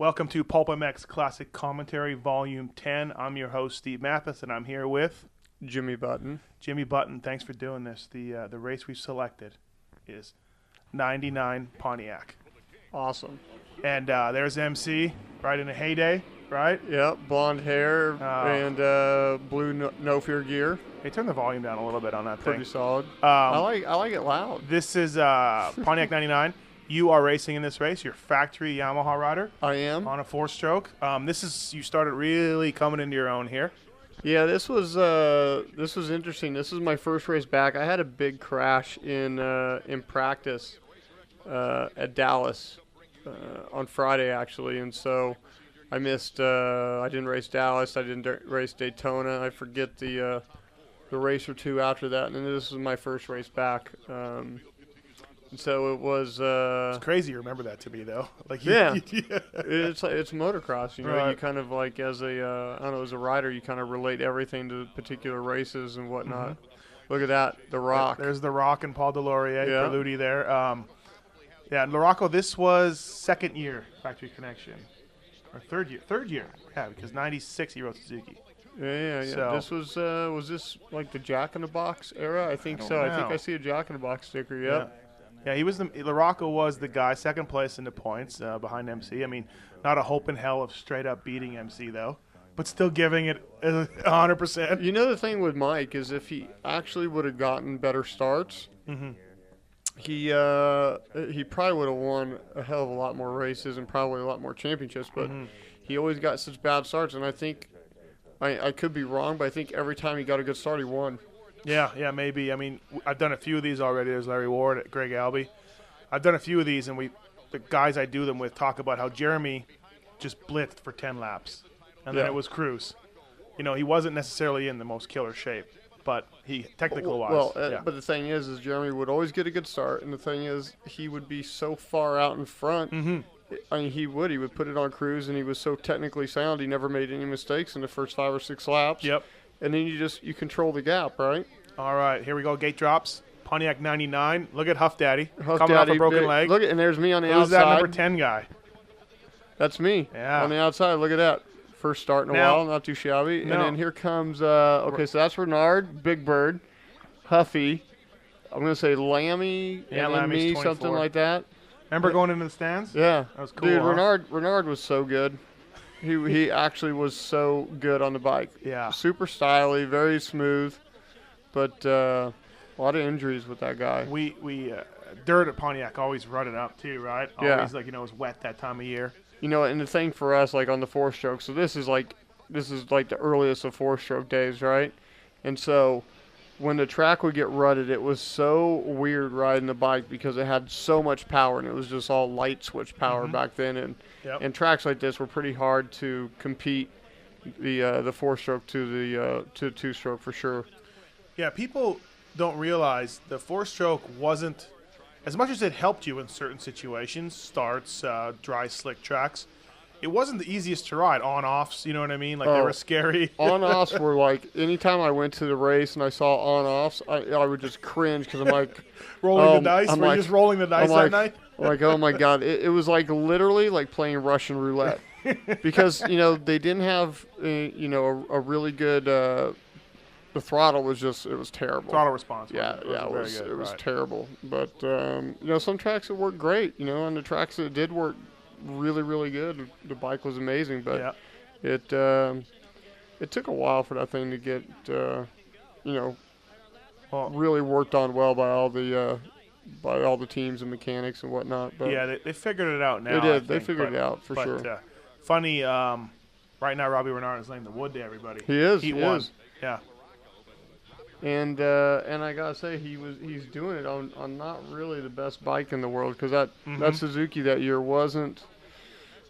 Welcome to PulpMX Classic Commentary Volume 10. I'm your host, Steve Matthes, and I'm here with Jimmy Button. Jimmy Button. Thanks for doing this. The race we've selected is 99 Pontiac. Awesome. And there's MC, right in a heyday, right? Yep, blonde hair and blue no fear gear. Hey, turn the volume down a little bit on that Pretty thing. solid. I like it loud. This is Pontiac 99. You are racing in this race. You're factory Yamaha rider. I am. On a 4-stroke. You started really coming into your own here. Yeah, this was interesting. This is my first race back. I had a big crash in practice at Dallas on Friday actually, and so I missed. I didn't race Dallas. I didn't race Daytona. I forget the race or two after that, and then this was my first race back. So it was. It's crazy you remember that to me though. It's motocross. You know, right. You kind of like as a rider, you kind of relate everything to particular races and whatnot. Mm-hmm. Look at that, The Rock. There's The Rock and Paul Delorier, Berluti there. Larocco, this was second year factory connection, or third year. Yeah, because '96 he rode Suzuki. Yeah. So, this was this like the Jack in the Box era? I think so. I think I see a Jack in the Box sticker. Yep. Yeah, Larocco was the guy, second place in the points behind MC. I mean, not a hope in hell of straight up beating MC though, but still giving it 100%. You know the thing with Mike is if he actually would have gotten better starts, he probably would have won a hell of a lot more races and probably a lot more championships. But he always got such bad starts, and I think I could be wrong, but I think every time he got a good start, he won. Yeah, maybe. I mean, I've done a few of these already. There's Larry Ward, Greg Albee. I've done a few of these, and the guys I do them with talk about how Jeremy just blitzed for 10 laps, and then it was Cruz. You know, he wasn't necessarily in the most killer shape, but he technical-wise. But the thing is Jeremy would always get a good start, and the thing is he would be so far out in front. I mean, he would put it on Cruz, and he was so technically sound, he never made any mistakes in the first 5 or 6 laps. Yep. And then you control the gap, right? All right, here we go. Gate drops. Pontiac 99. Look at Huff Daddy. Huff coming Daddy, off a broken leg. Look at, and there's me on the outside. Who's that number 10 guy? That's me. Yeah. On the outside. Look at that. First start in a while. Not too shabby. No. And then here comes, so that's Renard, Big Bird, Huffy. I'm going to say Lammy, and then me, 24. something like that. Remember going into the stands? Yeah. That was cool. Dude, huh? Renard was so good. He actually was so good on the bike. Yeah. Super stylish, very smooth, but a lot of injuries with that guy. We dirt at Pontiac always rutted up too, right? Yeah. Always it was wet that time of year. You know, and the thing for us, like on the 4-stroke, so this is like the earliest of 4-stroke days, right? And so when the track would get rutted, it was so weird riding the bike because it had so much power, and it was just all light switch power back then. And tracks like this were pretty hard to compete the 4-stroke to the 2-stroke for sure. Yeah, people don't realize the 4-stroke wasn't, as much as it helped you in certain situations, starts, dry, slick tracks, it wasn't the easiest to ride. On-offs, you know what I mean? Like, they were scary. On-offs were like, anytime I went to the race and I saw on-offs, I would just cringe because I'm like... rolling the dice? Were you just rolling the dice that night? Like, oh my God. It was like literally like playing Russian roulette. Because, they didn't have, a really good... the throttle was terrible. Throttle response. It was terrible. But, some tracks it worked great. On the tracks that it did work really, really good, the bike was amazing. But it took a while for that thing to get, really worked on well by all the teams and mechanics and whatnot. But yeah, they figured it out now. They did. They figured it out for sure. Funny, right now Robbie Renard is laying the wood to everybody. He is. He won. Yeah. And I gotta say he's doing it on not really the best bike in the world because that Suzuki that year wasn't.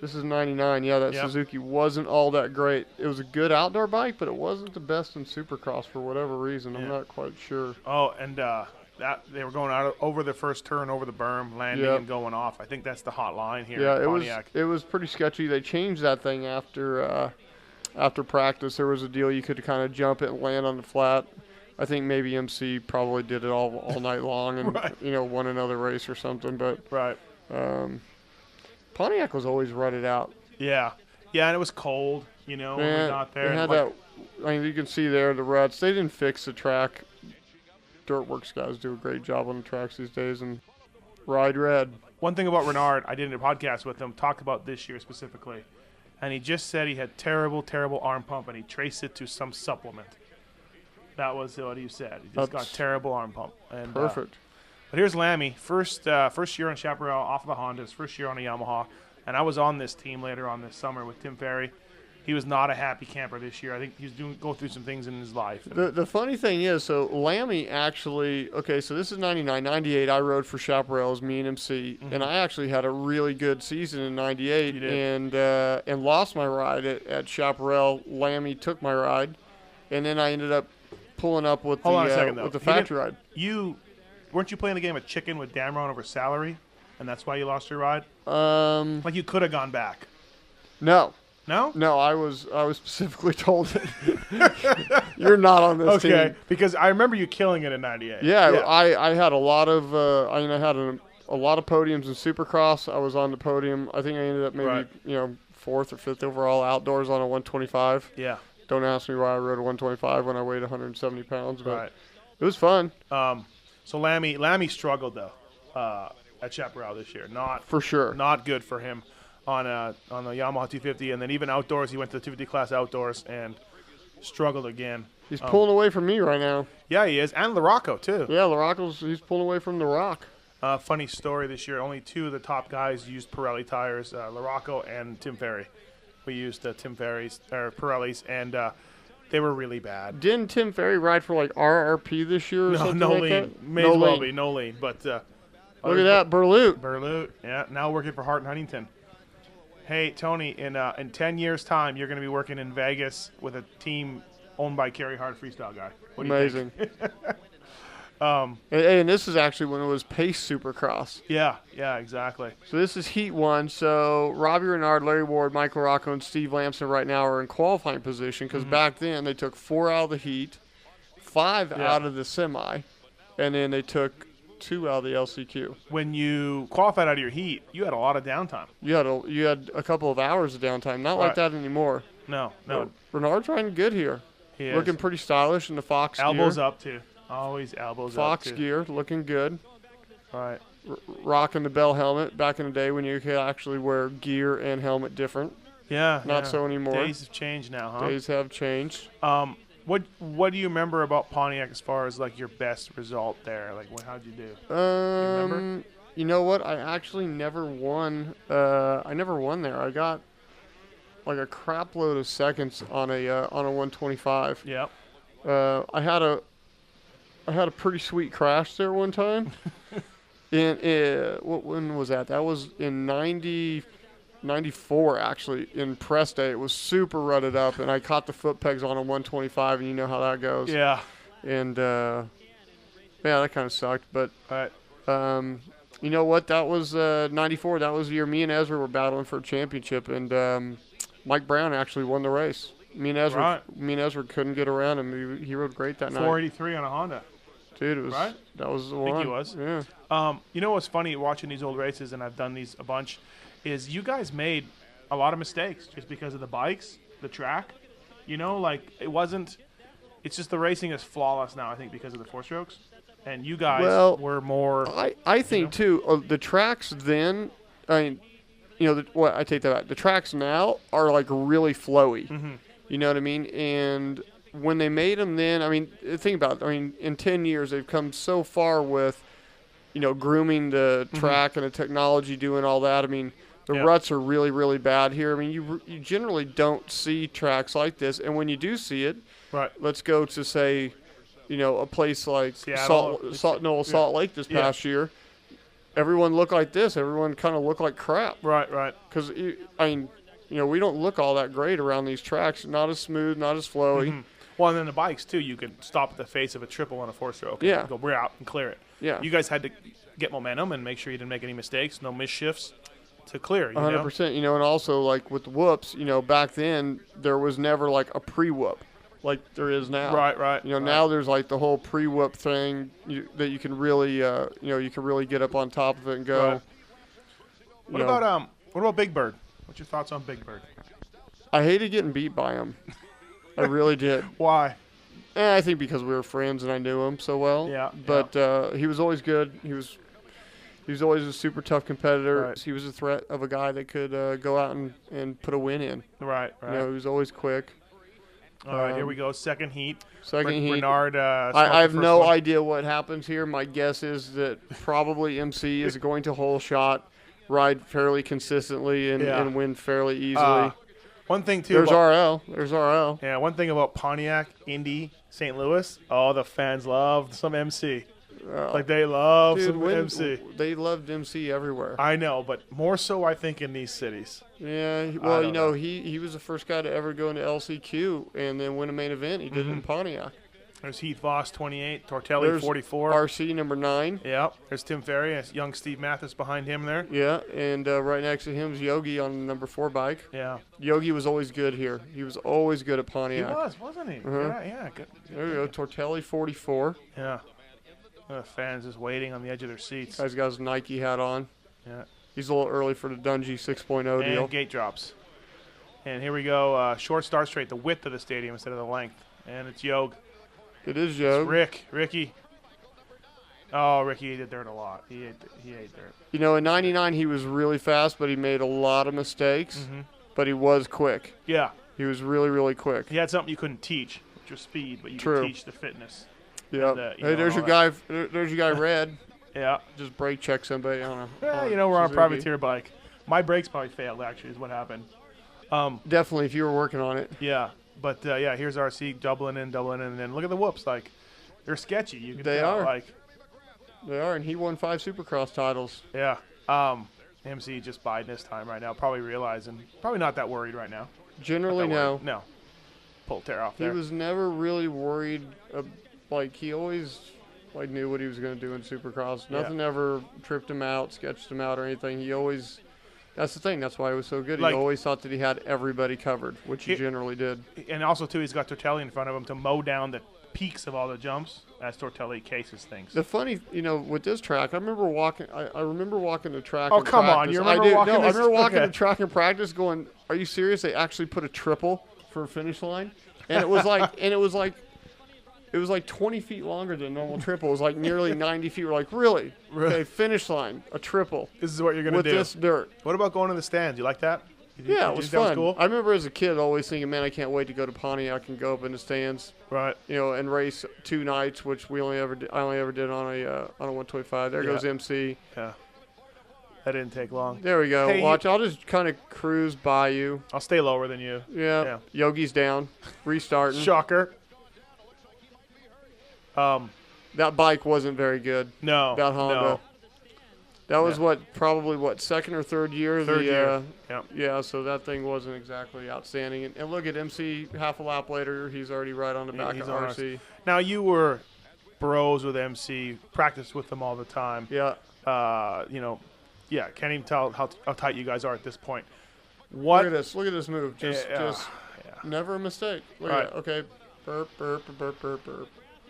This is 99. Yeah, that Suzuki wasn't all that great. It was a good outdoor bike, but it wasn't the best in Supercross for whatever reason. I'm not quite sure. Oh, and that they were going out over the first turn, over the berm, landing and going off. I think that's the hot line here. Yeah, at Pontiac. it was pretty sketchy. They changed that thing after practice. There was a deal you could kind of jump it and land on the flat. I think maybe MC probably did it all night long and won another race or something. But right. Pontiac was always rutted out. Yeah. Yeah, and it was cold, when we got there. They had and, that. I mean, you can see there the ruts. They didn't fix the track. Dirtworks guys do a great job on the tracks these days, and ride red. One thing about Renard, I did a podcast with him, talk about this year specifically, and he just said he had terrible, terrible arm pump, and he traced it to some supplement. That was what he said. He just got terrible arm pump. And, perfect. But here's Lammy, first year on Chaparral, off of the Hondas, first year on a Yamaha, and I was on this team later on this summer with Tim Ferry. He was not a happy camper this year. I think he's going through some things in his life. The funny thing is, so Lammy actually, okay, so this is 99, 98. I rode for Chaparral as me and MC, and I actually had a really good season in 98 and lost my ride at Chaparral. Lammy took my ride, and then I ended up pulling up with the factory ride. Weren't you playing the game of chicken with Damron over salary, and that's why you lost your ride? Like you could have gone back. No. No? No, I was specifically told that you're not on this team. Okay, because I remember you killing it in 98. Yeah. I had a lot of I had a lot of podiums in Supercross. I was on the podium. I think I ended up maybe 4th or 5th overall outdoors on a 125. Yeah. Don't ask me why I rode a 125 when I weighed 170 pounds, but it was fun. So Lammy struggled though at Chaparral this year. Not for sure. Not good for him. On the Yamaha 250, and then even outdoors, he went to the 250 class outdoors and struggled again. He's pulling away from me right now. Yeah, he is, and LaRocco too. Yeah, he's pulling away from the Rock. Funny story this year, only 2 of the top guys used Pirelli tires, LaRocco and Tim Ferry. We used Tim Ferry's or Pirellis, and they were really bad. Didn't Tim Ferry ride for like RRP this year? Or something no like lean. That? May as well be no lean, but look at that, Berlut. Berlut, yeah, now working for Hart and Huntington. Hey, Tony, in 10 years' time, you're going to be working in Vegas with a team owned by Kerry Hart Freestyle Guy. What do you think? Amazing. And this is actually when it was Pace Supercross. Yeah, exactly. So this is Heat 1. So Robbie Renard, Larry Ward, Michael Rocco, and Steve Lamson right now are in qualifying position because back then they took 4 out of the Heat, 5 out of the semi, and then they took 2 out of the LCQ. When you qualified out of your heat, you had a lot of downtime. You had a couple of hours of downtime. Not like that anymore. No. Renard's riding good here. He is. Looking pretty stylish in the Fox gear. Elbows up, too. Always elbows Fox up, too. gear, looking good. Right. Rocking the Bell helmet back in the day when you could actually wear gear and helmet different. Yeah. Not so anymore. Days have changed now, huh? Days have changed. What do you remember about Pontiac as far as like your best result there? Like, how'd you do? You remember? You know what? I actually never won. I never won there. I got like a crap load of seconds on a 125. Yep. I had a pretty sweet crash there one time. When was that? That was in 94 actually in press day. It was super rutted up, and I caught the foot pegs on a 125, and you know how that goes. Yeah. And that kind of sucked. But right. You know what? That was 94. That was the year me and Ezra were battling for a championship, and Mike Brown actually won the race. Me and Ezra couldn't get around him. He rode great that night. 483 on a Honda. Dude, it was right? That was the I one. think he was. Yeah. You know what's funny watching these old races, and I've done these a bunch, is you guys made a lot of mistakes just because of the bikes, the track. Like it's just the racing is flawless now, I think, because of the 4-strokes. And you guys were more. I think, too, the tracks then, I mean, I take that back. The tracks now are like really flowy. Mm-hmm. You know what I mean? And when they made them then, I mean, think about it. I mean, in 10 years, they've come so far with, grooming the track and the technology, doing all that. I mean, the ruts are really, really bad here. I mean, you generally don't see tracks like this. And when you do see it, right. Let's go to, say, a place like Salt Lake this past year. Everyone looked like this. Everyone kind of looked like crap. Right. Because, we don't look all that great around these tracks. Not as smooth, not as flowy. Mm-hmm. Well, and then the bikes, too. You could stop at the face of a triple on a 4-stroke. Yeah. Go out and clear it. Yeah. You guys had to get momentum and make sure you didn't make any mistakes, no misshifts to clear. 100%. And also, like, with the whoops, back then, there was never, like, a pre-whoop like there is now. Right. Now there's, like, the whole pre-whoop thing that you can really, you can really get up on top of it and go. Right. What about Big Bird? What's your thoughts on Big Bird? I hated getting beat by him. I really did. Why? I think because we were friends and I knew him so well. Yeah. But he was always good. He was always a super tough competitor. Right. He was a threat of a guy that could go out and put a win in. Right. You know, he was always quick. All right, here we go. Second heat. Second heat. Bernard. I have no idea what happens here. My guess is that probably MC is going to hole shot, ride fairly consistently, and win fairly easily. One thing too. There's RL. Yeah, one thing about Pontiac, Indy, St. Louis. Oh, the fans loved some MC. Like they love some MC. They loved MC everywhere. I know, but more so I think in these cities. Yeah, well, you know, he was the first guy to ever go into LCQ and then win a main event. He did it in Pontiac. There's Heath Voss, 28. Tortelli, 44. RC, number 9. Yeah. There's Tim Ferry. There's young Steve Matthes behind him there. Yeah, and right next to him is Yogi on the number 4 bike. Yeah. Yogi was always good here. He was always good at Pontiac. He was, wasn't he? Yeah. Good. There you go. Tortelli, 44. Yeah. Fans just waiting on the edge of their seats. Guy's got his Nike hat on. Yeah. He's a little early for the Dungy 6.0 deal. And gate drops. And here we go. Short start straight, the width of the stadium instead of the length. And it's Yog. It is Yog. It's Ricky. Oh, Ricky ate dirt a lot. He ate dirt. You know, in 99 he was really fast, but he made a lot of mistakes. But he was quick. Yeah. He was really, really quick. He had something you couldn't teach, which was speed, but you could teach the fitness. Yeah. Hey, there's your guy. There's your guy, Red. Yeah. Just brake check somebody on a. Yeah, you know, we're on a privateer bike. My brakes probably failed. Actually, is what happened. Definitely, if you were working on it. Yeah, but yeah, here's RC doubling in, and then look at the whoops. Like, they're sketchy. You can tell. They are, and he won 5 Supercross titles. Yeah. MC just biding his time right now, probably realizing, probably not that worried right now. Generally, no. No. Pull tear off there. He was never really worried. Like, he always knew what he was going to do in Supercross. Nothing ever tripped him out, sketched him out, or anything. He always. That's the thing. That's why he was so good. He always thought that he had everybody covered, which he generally did. And also, too, he's got Tortelli in front of him to mow down the peaks of all the jumps as Tortelli cases things. The funny, you know, with this track, I remember walking. I remember walking the track. Oh, come on! You remember walking? I remember walking the track in practice, going, "Are you serious? They actually put a triple for a finish line?" And it was like, it was like 20 feet longer than a normal triple. It was like nearly 90 feet. We're like, really? Okay, finish line, a triple. This is what you're gonna do with this dirt. What about going to the stands? You like that? Yeah, it was fun. Cool? I remember as a kid always thinking, man, I can't wait to go to Pontiac and go up in the stands. Right. You know, and race 2 nights, which I only ever did on a 125. There goes MC. Yeah. That didn't take long. There we go. Hey, watch. I'll just kind of cruise by you. I'll stay lower than you. Yeah. Yogi's down. Restarting. Shocker. That bike wasn't very good. No. That Honda. No. That was probably second or third year? Third year. Yeah, so that thing wasn't exactly outstanding. And look at MC half a lap later, he's already right on the back of RC. Now, you were bros with MC, practiced with them all the time. Yeah. You know, can't even tell how tight you guys are at this point. Look at this move. Just never a mistake. Look at that. Okay. Burp, burp, burp, burp, burp.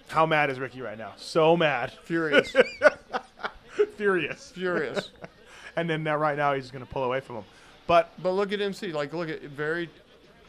How mad is Ricky right now? So mad. Furious. Furious. And then right now he's going to pull away from him. But look at MC.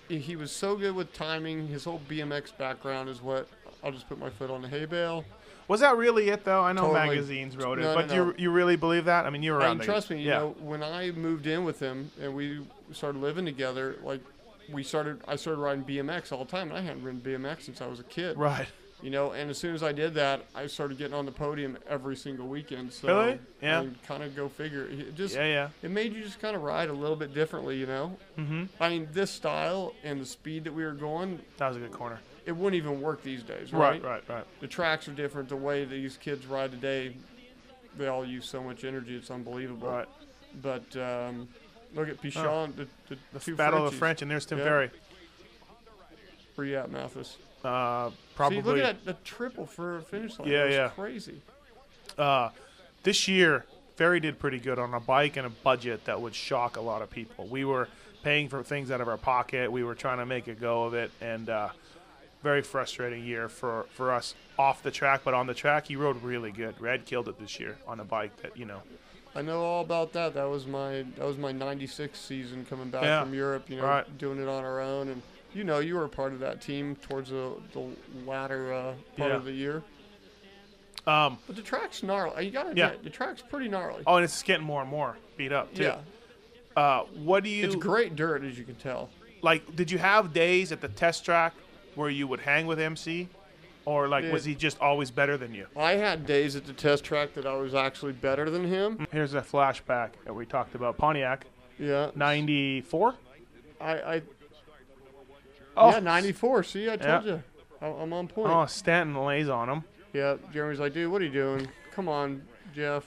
He was so good with timing. His whole BMX background is what I'll just put my foot on the hay bale. Was that really it, though? I know magazines wrote it, but you really believe that? I mean, you were around. Trust me. You know, when I moved in with him and we started living together, I started riding BMX all the time, and I hadn't ridden BMX since I was a kid. Right. You know, and as soon as I did that, I started getting on the podium every single weekend. So really? Yeah. I mean, kind of go figure. It made you just kind of ride a little bit differently, you know? Mm-hmm. I mean, this style and the speed that we were going. That was a good corner. It wouldn't even work these days, right? Right. The tracks are different. The way these kids ride today, they all use so much energy. It's unbelievable. Right. But look at Pichon, the two Battle Frenchies. of the French, and there's Tim Ferry. Where you at, Matthes? Probably. See, look at that triple for a finish line. Yeah, crazy. This year, Ferry did pretty good on a bike and a budget that would shock a lot of people. We were paying for things out of our pocket. We were trying to make a go of it, and very frustrating year for us off the track. But on the track, he rode really good. Red killed it this year on a bike that, you know. I know all about that. That was my '96 season coming back Yeah. from Europe. You know, Right. doing it on our own, and you were a part of that team towards the latter part Yeah. of the year. Um, But the track's gnarly. You gotta Yeah. admit, the track's pretty gnarly. oh, and it's getting more and more beat up too. Yeah, What do it's you great dirt, as you can tell. like? Did you have days at the test track where you would hang with MC, or like was he just always better than you? I had days at the test track that I was actually better than him. Here's a flashback that we talked about. Pontiac, Yeah, '94. I Oh, yeah, '94. See, I told Yeah. you, I'm on point. Oh, Stanton lays on him. Yeah, Jeremy's like, dude, what are you doing? Come on, Jeff.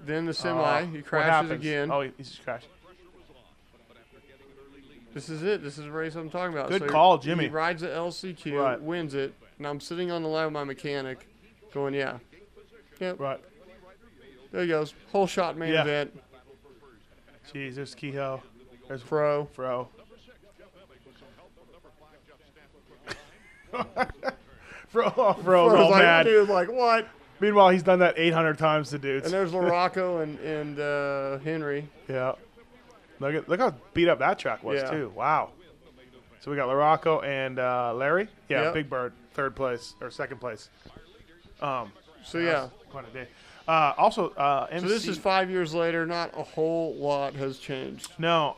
Then the semi, he What crashes happens? again. Oh, he's just crashed. This is it. This is the race I'm talking about. Good So call, he Jimmy. rides the LCQ, Right. wins it, and I'm sitting on the line with my mechanic going, yeah. Yep, Right. there he goes. Whole shot main Yeah. event. Jeez, there's Kehoe. There's Pro. Fro. Fro's all Bro's like, mad. dude, like, what? Meanwhile, he's done that 800 times to dudes. And there's Larocco and Henry. Yeah. Look how beat up that track was Yeah. too. Wow. So we got Larocco and Larry. Yeah, Yep. Big Bird, third place or second place. So, That yeah. was quite a day. Also, MC. So this is 5 years later. Not a whole lot has changed. No.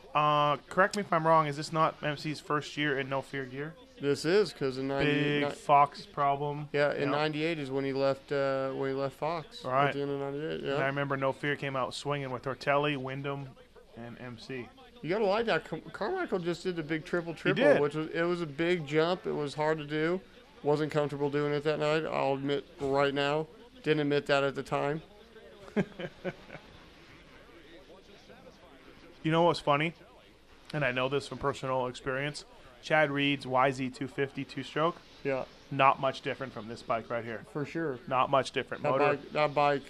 Correct me if I'm wrong. Is this not MC's first year in No Fear gear? This is because in Big Fox problem. yeah, in you know? '98 is when he left Fox. Right. At the end of '98. And I Yeah. remember No Fear came out swinging with Tortelli, Wyndham, and MC. You gotta like that. Carmichael just did the big triple, did. which was a big jump. It was hard to do. Wasn't comfortable doing it that night. I'll admit right now. Didn't admit that at the time. You know what's funny? And I know this from personal experience. Chad Reed's YZ250 two-stroke, Yeah, not much different from this bike right here. for sure. Not much different. That Motor. bike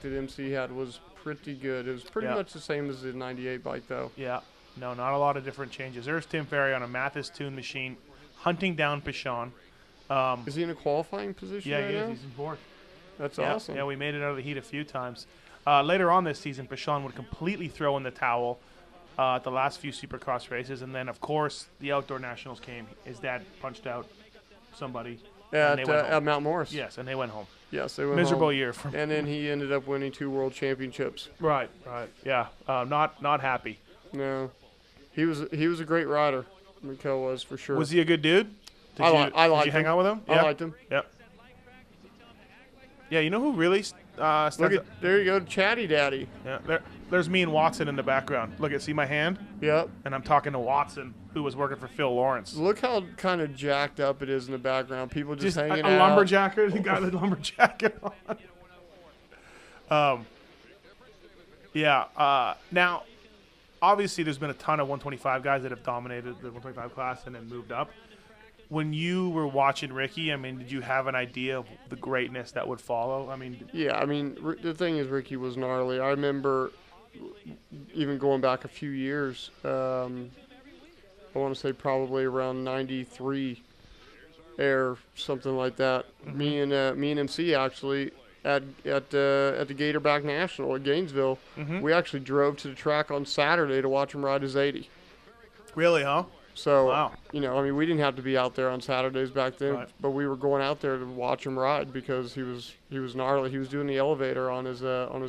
that MC had was pretty good. It was pretty Yeah. much the same as the '98 bike, though. Yeah. No, not a lot of different changes. There's Tim Ferry on a Matthes tune machine, hunting down Pichon. Is he in a qualifying position Yeah, right he now? is. He's in fourth. That's Yeah, awesome. Yeah, we made it out of the heat a few times. Later on this season, Pichon would completely throw in the towel at the last few Supercross races, and then of course the outdoor nationals came. His dad punched out somebody. and they went home. At Mount Morris. Yes, and they went home. Yes, they went Miserable home. year for. And then he ended up winning 2 world championships. Right. Yeah, not happy. No, he was a great rider. Mikel was for sure. Was he a good dude? Did I you liked hang him. out with him? I liked him. Yep. Yeah, you know who really stands Look up? at there you go, Chatty Daddy. Yeah, there's me and Watson in the background. Look see my hand? Yep. And I'm talking to Watson, who was working for Phil Lawrence. Look how kind of jacked up it is in the background. People just a hanging out. lumberjacker. The guy with the lumberjacket on. Yeah. Now, obviously, there's been a ton of 125 guys that have dominated the 125 class and then moved up. When you were watching Ricky, I mean, did you have an idea of the greatness that would follow? I mean, Yeah, I mean, the thing is, Ricky was gnarly. I remember even going back a few years. I want to say probably around '93, or something like that. Mm-hmm. Me and MC actually at the Gatorback National at Gainesville. Mhm. We actually drove to the track on Saturday to watch him ride his 80. really, huh? So, Wow. I mean, we didn't have to be out there on Saturdays back then, Right. but we were going out there to watch him ride because he was gnarly. He was doing the elevator on his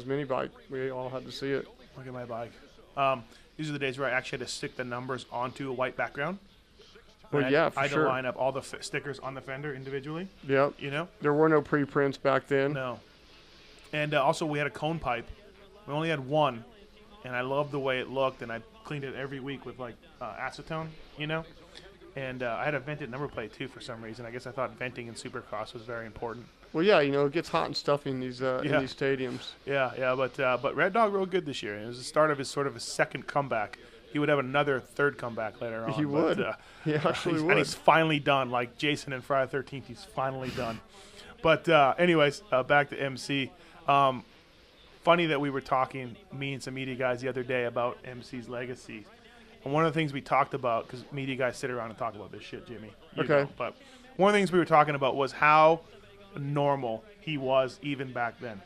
mini bike. We all had to see it. Look at my bike. These are the days where I actually had to stick the numbers onto a white background. Well, And yeah, for I had sure. to line up all the stickers on the fender individually. Yep. You know? There were no pre-prints back then. No. And also, we had a cone pipe. We only had one, and I loved the way it looked, and I cleaned it every week with like acetone, you know. And I had a vented number plate too for some reason. I guess I thought venting in Supercross was very important. Well, yeah, it gets hot and stuffy in these stadiums. Yeah, but Red Dog rode good this year. It was the start of his sort of his second comeback. He would have another third comeback later on. He would. He actually would. And he's finally done. Like Jason and Friday the 13th, he's finally done. But anyways, back to MC. Funny that we were talking, me and some media guys the other day, about MC's legacy. And one of the things we talked about, because media guys sit around and talk about this shit, Jimmy. You Okay. know, but one of the things we were talking about was how normal he was even back then.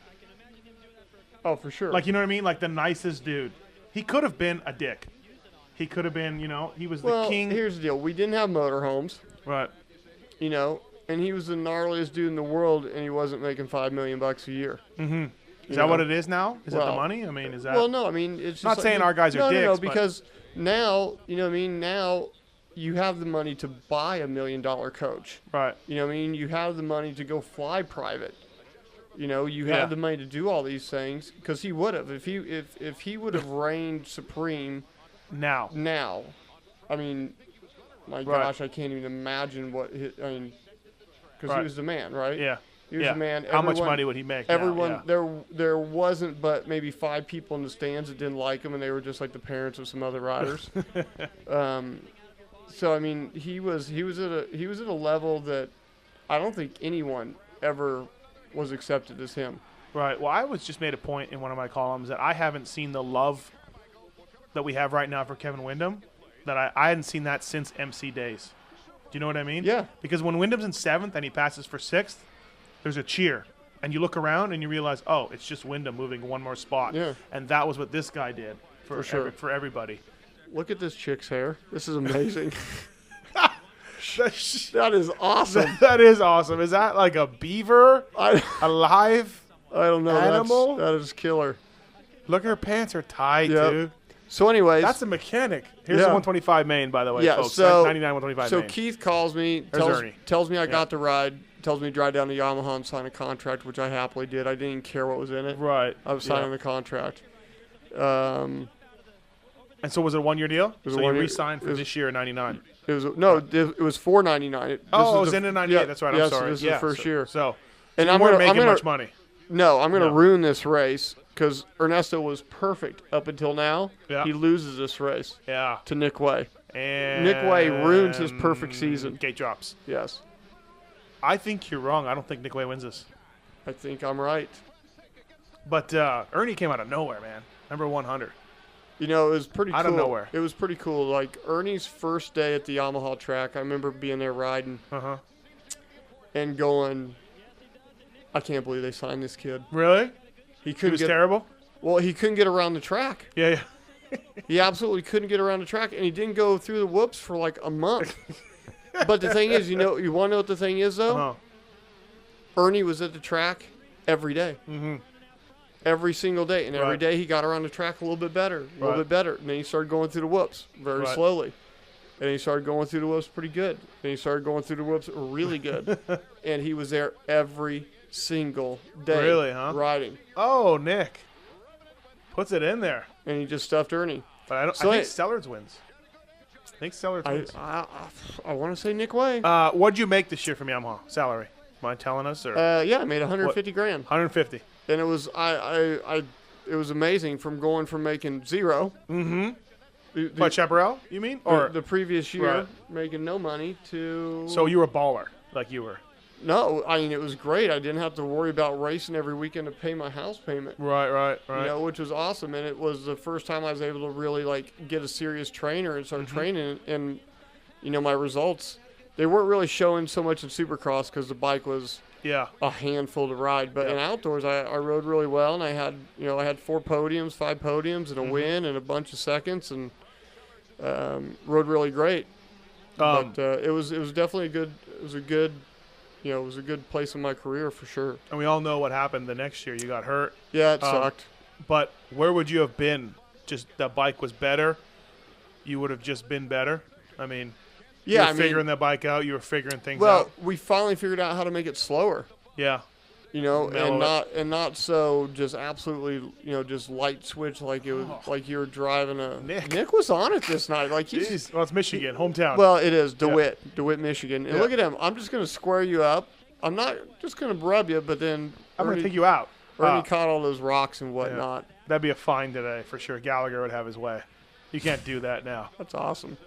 Oh, for sure. Like, you know what I mean? Like the nicest dude. He could have been a dick. He could have been, he was the king. Here's the deal. We didn't have motorhomes, Right. And he was the gnarliest dude in the world, and he wasn't making $5 million a year. Mm-hmm. Is that what it is now? Is it the money? I mean, is that? Well, no. I mean, it's just not saying our guys are dicks. No, because now, now you have the money to buy a $1 million coach. Right. You know what I mean? You have the money to go fly private. You have the money to do all these things because he would have if he would have reigned supreme. Now, I mean, my gosh, I can't even imagine what because he was the man, right? Yeah. He was the man. How much money would he make? Everyone there wasn't but maybe 5 people in the stands that didn't like him, and they were just like the parents of some other riders. So I mean, he was at a level that I don't think anyone ever was accepted as him. Right. Well, I was just made a point in one of my columns that I haven't seen the love that we have right now for Kevin Windham. That I hadn't seen that since MC days. Do you know what I mean? Yeah. Because when Wyndham's in 7th and he passes for 6th, there's a cheer. And you look around and you realize, oh, it's just Windham moving one more spot. Yeah. And that was what this guy did for sure. For everybody. Look at this chick's hair. This is amazing. That is awesome. That is awesome. Is that like a beaver? A live I don't know. animal? That is killer. Look, her pants are tight, dude. So anyways. That's a mechanic. Here's the 125 main, by the way, folks. So, 99 125 so main. Keith calls me, tells me I got the ride, tells me to drive down to Yamaha and sign a contract, which I happily did. I didn't even care what was in it. Right. I was signing the contract. And so was it a 1-year deal? So you re-signed for this year in 99? It was it was $4.99. It was in 98. That's right. I'm sorry. So this is the first year. So and you weren't making much money. No, I'm going to ruin this race because Ernesto was perfect up until now. Yeah. He loses this race. Yeah. To Nick Way. And Nick Way ruins his perfect season. Gate drops. Yes. I think you're wrong. I don't think Nick Way wins this. I think I'm right. But Ernie came out of nowhere, man. Number 100. It was pretty cool. Out of nowhere. It was pretty cool. Like, Ernie's first day at the Yamaha track, I remember being there riding and going, I can't believe they signed this kid. Really? He was terrible? Well, he couldn't get around the track. Yeah. He absolutely couldn't get around the track, and he didn't go through the whoops for like a month. But the thing is, you want to know what the thing is, though? Ernie was at the track every day. Mm-hmm. Every single day. And every day he got around the track a little bit better, a little bit better. And then he started going through the whoops very slowly. And he started going through the whoops pretty good. And he started going through the whoops really good. And he was there every single day riding. Oh, Nick. Puts it in there. And he just stuffed Ernie. But I think Sellards wins. I want to say Nick Way. What'd you make this year from Yamaha? Salary? Mind telling us? Or? Yeah, I made $150,000. 150. And it was it was amazing from going from making zero. Mm-hmm. What, Chaparral, you mean? Or the previous year, making no money to... So you were a baller, like you were. No, I mean, it was great. I didn't have to worry about racing every weekend to pay my house payment. Right. Which was awesome. And it was the first time I was able to really, get a serious trainer and start training. And, my results, they weren't really showing so much in Supercross because the bike was a handful to ride. But in outdoors, I rode really well. And I had 4 podiums, 5 podiums, and a win and a bunch of seconds. And rode really great. But it was definitely a good place in my career for sure. And we all know what happened the next year. You got hurt. Yeah, it sucked. But where would you have been? Just the bike was better? You would have just been better? I mean, you were figuring the bike out. You were figuring things out. Well, we finally figured out how to make it slower. Yeah. And not so just absolutely, just light switch like it was like you were driving a. Nick was on it this night. Well, it's Michigan, hometown. Well, it is DeWitt, Michigan. And look at him. I'm just gonna square you up. I'm not just gonna rub you, but then I'm gonna take you out. Ernie caught all those rocks and whatnot. Yeah. That'd be a fine today for sure. Gallagher would have his way. You can't do that now. That's awesome.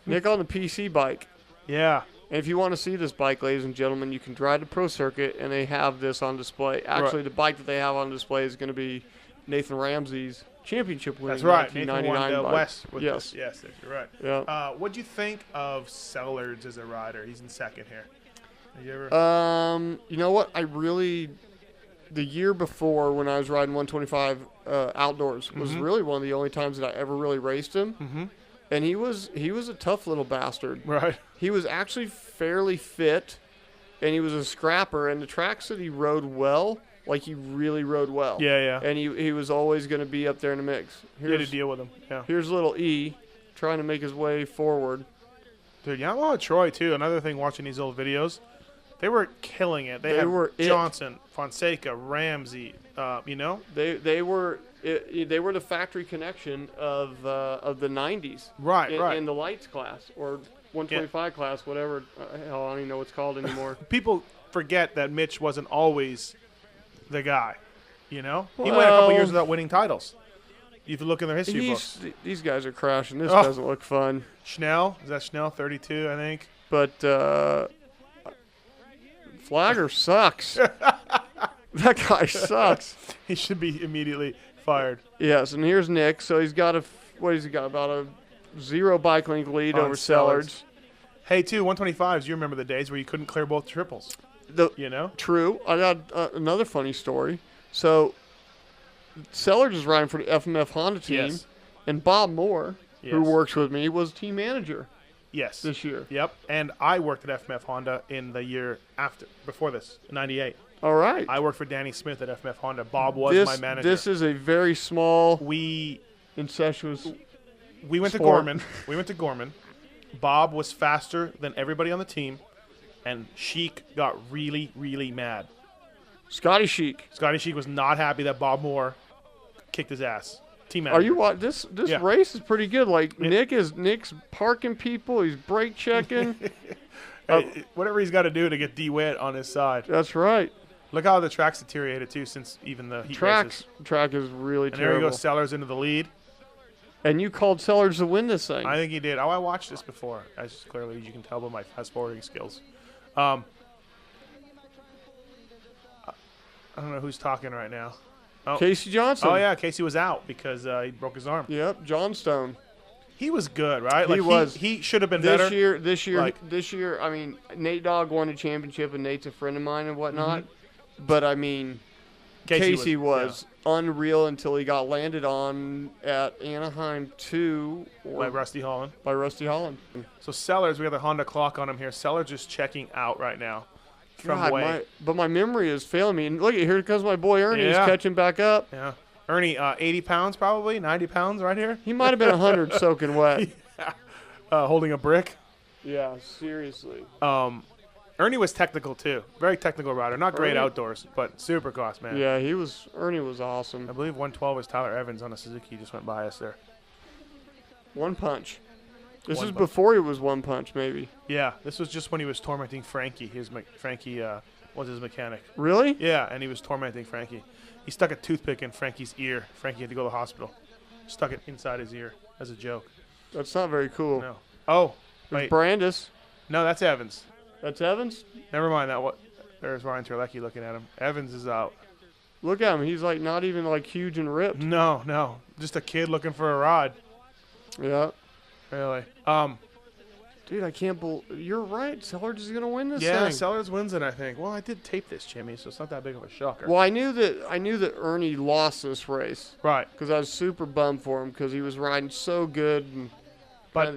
Nick on the PC bike. Yeah. And if you want to see this bike, ladies and gentlemen, you can drive the Pro Circuit, and they have this on display. Actually, the bike that they have on display is going to be Nathan Ramsey's championship winning 1999 bike. West with yes. This. Yes, you're right. Yeah. What'd you think of Sellards as a rider? He's in second here. Have you ever? You know what? I really the year before when I was riding 125 outdoors was really one of the only times that I ever really raced him. Mm-hmm. And he was a tough little bastard. Right. He was actually fairly fit, and he was a scrapper. And the tracks that he rode well, like he really rode well. Yeah, yeah. And he was always going to be up there in the mix. You had to deal with him. Yeah. Here's little E trying to make his way forward. Dude, Yamaha Troy, too. Another thing watching these old videos, they were killing it. They had Johnson, Fonseca, Ramsey, you know? They were the factory connection of the 90s. Right, right. In the lights class or 125 class, whatever. Hell, I don't even know what it's called anymore. People forget that Mitch wasn't always the guy, you know? He went a couple years without winning titles. If you look in their history books. These guys are crashing. This doesn't look fun. Schnell? Is that Schnell? 32, I think. But Flagger sucks. That guy sucks. He should be immediately fired. Yes, and here's Nick. So he's got what has he got? About a 0 bike length lead over Sellards. Hey, too, 125s, you remember the days where you couldn't clear both triples. You know? True. I got another funny story. So Sellards is riding for the FMF Honda team, and Bob Moore, who works with me, was team manager. Yes. This year. Yep. And I worked at FMF Honda in the year before this, 98. All right. I worked for Danny Smith at FMF Honda. Bob was my manager. This is a very small, incestuous We went sport. to Gorman. We went to Gorman. Bob was faster than everybody on the team, and Sheik got really, really mad. Scotty Sheik. Scotty Sheik was not happy that Bob Moore kicked his ass. Team manager. Are you watching? This race is pretty good. Like Nick's parking people. He's brake checking. Whatever he's got to do to get DeWitt on his side. That's right. Look how the track's deteriorated too since even the heat races. Track is really terrible. And there he goes, Sellers into the lead. And you called Sellers to win this thing. I think he did. Oh, I watched this before, as clearly as you can tell by my fast forwarding skills. I don't know who's talking right now. Oh. Casey Johnson. Oh, yeah, Casey was out because he broke his arm. Yep, Johnstone. He was good, right? He was. He should have been better. This year, I mean, Nate Dogg won a championship, and Nate's a friend of mine and whatnot. Mm-hmm. But, I mean, Casey was unreal until he got landed on at Anaheim 2. By Rusty Holland. So Sellers, we have the Honda clock on him here. Sellers just checking out right now. But my memory is failing me. And look, here comes my boy Ernie. He's catching back up. Yeah. Ernie, 80 pounds probably, 90 pounds right here. He might have been 100 soaking wet. Holding a brick. Yeah, seriously. Ernie was technical too. Very technical rider. Not great outdoors, but Supercross, man. Yeah, Ernie was awesome. I believe 112 was Tyler Evans on a Suzuki. He just went by us there. One punch. This is before he was one punch, maybe. Yeah, this was just when he was tormenting Frankie. Frankie was his mechanic. Really? Yeah, and he was tormenting Frankie. He stuck a toothpick in Frankie's ear. Frankie had to go to the hospital. Stuck it inside his ear as a joke. That's not very cool. No. Oh, wait. Brandis. No, that's Evans. That's Evans? Never mind that. There's Ryan Terlecki looking at him. Evans is out. Look at him. He's like not even like huge and ripped. No. Just a kid looking for a ride. Yeah. Really. Dude, I can't believe you're right. Sellers is gonna win this thing. Yeah, Sellers wins it, I think. Well, I did tape this, Jimmy, so it's not that big of a shocker. Well, I knew that Ernie lost this race. Right. Because I was super bummed for him because he was riding so good and but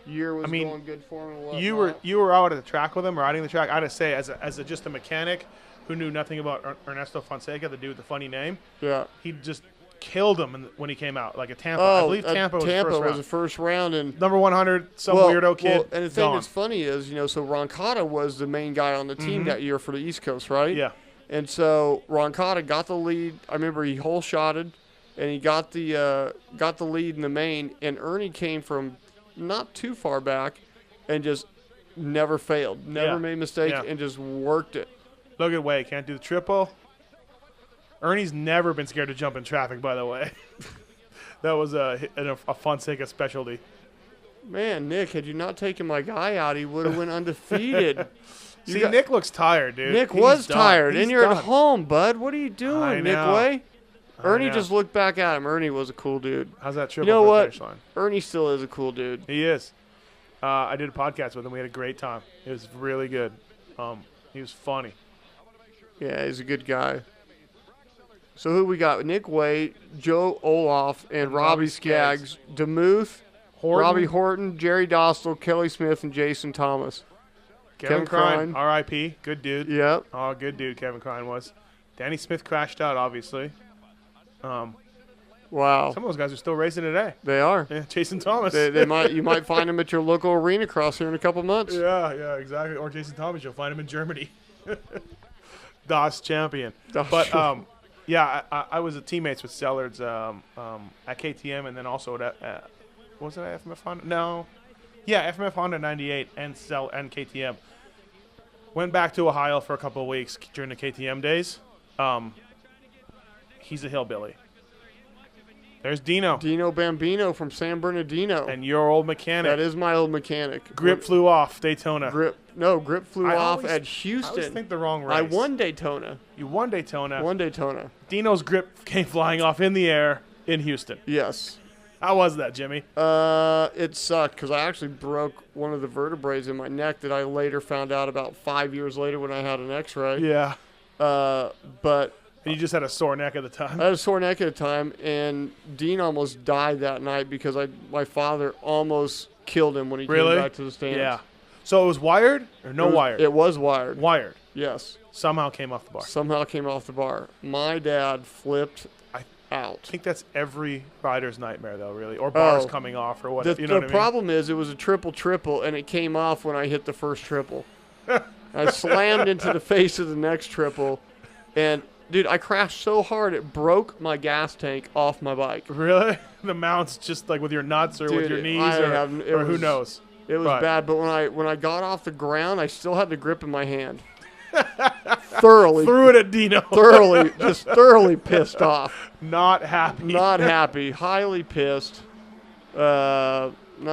year was going good for him and whatnot. You were out at the track with him, riding the track. I gotta say, as just a mechanic who knew nothing about Ernesto Fonseca, the dude with the funny name. Yeah. He just killed him when he came out, like at Tampa. I believe Tampa was the first round. And number 100, weirdo kid. Well, and the thing that's funny is, so Ron Cotta was the main guy on the team that year for the East Coast, right? Yeah. And so Ron Cotta got the lead. I remember he hole shotted, and he got the lead in the main. And Ernie came from not too far back, and just never failed, never made mistakes, and just worked it. Look at Way, can't do the triple. Ernie's never been scared to jump in traffic, by the way. That was a Fonseca specialty. Man, Nick, had you not taken my guy out, he would have went undefeated. Nick looks tired, dude. Nick was tired, and you're at home, bud. What are you doing, Nick Way? Ernie just looked back at him. Ernie was a cool dude. How's that triple? You know what? Finish line? Ernie still is a cool dude. He is. I did a podcast with him. We had a great time. It was really good. He was funny. Yeah, he's a good guy. So who we got? Nick Way, Joe Olaf, and Robbie Skaggs. Demuth, Horton, Robbie Horton, Jerry Dostal, Kelly Smith, and Jason Thomas. Kevin Crine, R.I.P. Good dude. Yep. Oh, good dude Kevin Crine was. Danny Smith crashed out, obviously. Wow. Some of those guys are still racing today. They are. Yeah, Jason Thomas. You might find them at your local arena cross here in a couple months. Yeah, exactly. Or Jason Thomas, you'll find him in Germany. DOS champion. But yeah, I was teammates with Sellards at KTM, and then also at was it at FMF Honda? No. Yeah, FMF Honda 98 and KTM. Went back to Ohio for a couple of weeks during the KTM days. He's a hillbilly. There's Dino. Dino Bambino from San Bernardino. And your old mechanic. That is my old mechanic. Grip flew off Daytona. Grip flew off at Houston. I always think the wrong race. I won Daytona. You won Daytona. Won Daytona. Dino's grip came flying off in the air in Houston. Yes. How was that, Jimmy? It sucked because I actually broke one of the vertebrae in my neck that I later found out about 5 years later when I had an X-ray. Yeah. But and you just had a sore neck at the time. I had a sore neck at the time, and Dean almost died that night because my father almost killed him when he came back to the stands. Yeah. So it was wired or no wired? It was wired. Wired. Yes. Somehow came off the bar. Somehow came off the bar. My dad flipped out. I think that's every rider's nightmare, though, really. Or bars coming off or whatever. The problem is it was a triple, and it came off when I hit the first triple. I slammed into the face of the next triple, and, dude, I crashed so hard it broke my gas tank off my bike. Really? The mounts just like with your nuts or with your knees or who knows? It was bad, but when I got off the ground, I still had the grip in my hand. Thoroughly threw it at Dino. thoroughly pissed off. Not happy. Not happy. Highly pissed. Not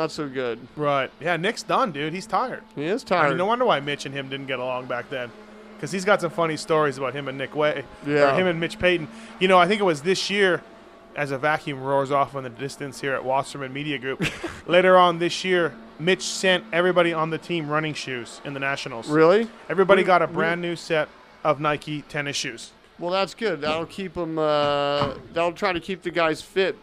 so good. Right. Yeah, Nick's done, dude. He's tired. He is tired. I mean, no wonder why Mitch and him didn't get along back then. Because he's got some funny stories about him and Nick Way. Yeah. Or him and Mitch Payton. You know, I think it was this year, as a vacuum roars off in the distance here at Wasserman Media Group. Later on this year, Mitch sent everybody on the team running shoes in the Nationals. Really? Everybody got a brand new set of Nike tennis shoes. Well, that's good. That'll keep them. That'll try to keep the guys fit.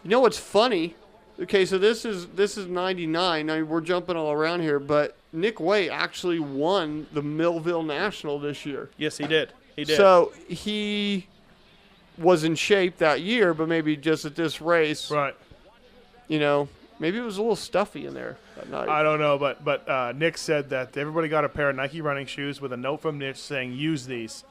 You know what's funny? Okay, so this is 99. I mean, we're jumping all around here, but Nick Way actually won the Millville National this year. Yes, he did. He did. So he was in shape that year, but maybe just at this race, right? You know, maybe it was a little stuffy in there that night. I don't know, but Nick said that everybody got a pair of Nike running shoes with a note from Nick saying, use these.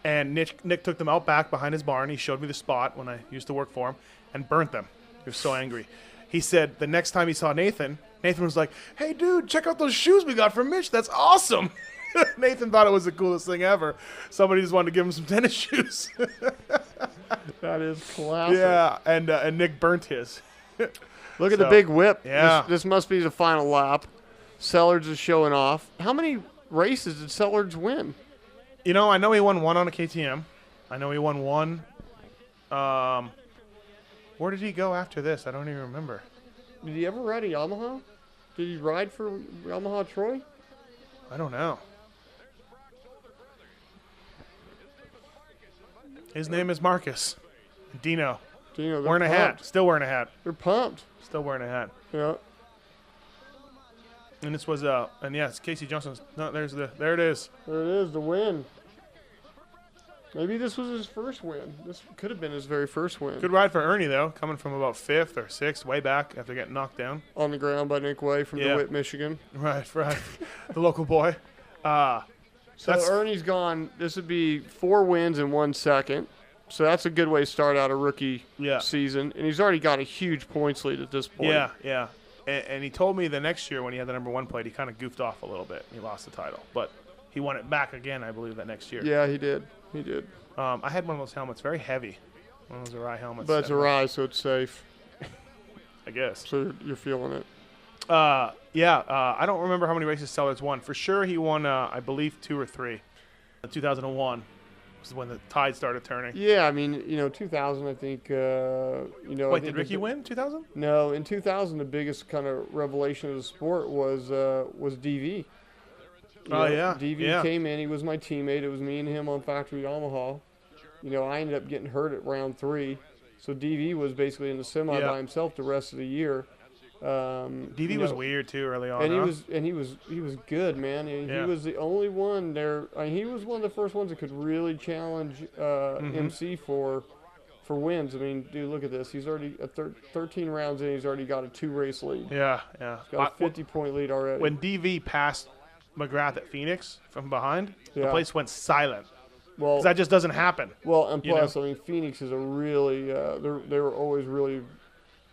And Nick took them out back behind his barn. He showed me the spot when I used to work for him and burnt them. He was so angry. He said the next time he saw Nathan was like, hey, dude, check out those shoes we got from Mitch. That's awesome. Nathan thought it was the coolest thing ever. Somebody just wanted to give him some tennis shoes. That is classic. Yeah, and Nick burnt his. Look at the big whip. Yeah. This must be the final lap. Sellards is showing off. How many races did Sellards win? You know, I know he won one on a KTM. I know he won one. Where did he go after this? I don't even remember. Did he ever ride a Yamaha? Did he ride for Yamaha Troy? I don't know. His name is Marcus. Dino. Wearing a hat. Still wearing a hat. They're pumped. Still wearing a hat. Yeah. And this was and yeah, it's Casey Johnson's. No, there it is. There it is, the win. Maybe this was his first win. This could have been his very first win. Good ride for Ernie though, coming from about 5th or 6th, way back after getting knocked down. On the ground by Nick Way from DeWitt, Michigan. Right. The local boy. So Ernie's gone. This would be 4 wins in 1 second. So that's a good way to start out a rookie season. And he's already got a huge points lead at this point. Yeah. And he told me the next year when he had the number 1 plate, he kind of goofed off a little bit. He lost the title. But he won it back again, I believe, that next year. Yeah, he did. I had one of those helmets, very heavy. One of those Arai helmets. But it's Arai, so it's safe. I guess. So you're feeling it. I don't remember how many races Sellards won. For sure he won, I believe, 2 or 3. 2001 was when the tide started turning. Yeah, I mean, 2000, I think, Wait, did Ricky win 2000? No, in 2000, the biggest kind of revelation of the sport was DV. DV came in. He was my teammate. It was me and him on Factory Yamaha. I ended up getting hurt at round 3. So DV was basically in the semi by himself the rest of the year. DV was weird too early on, and he was good, man. He was the only one there. He was one of the first ones that could really challenge MC for wins. I mean, dude, look at this. He's already 13 rounds in. He's already got a 2-race lead. Yeah. He's got a 50-point lead already. When DV passed McGrath at Phoenix from behind, the place went silent. Well, because that just doesn't happen. Well, and plus, I mean, Phoenix is a really they were always really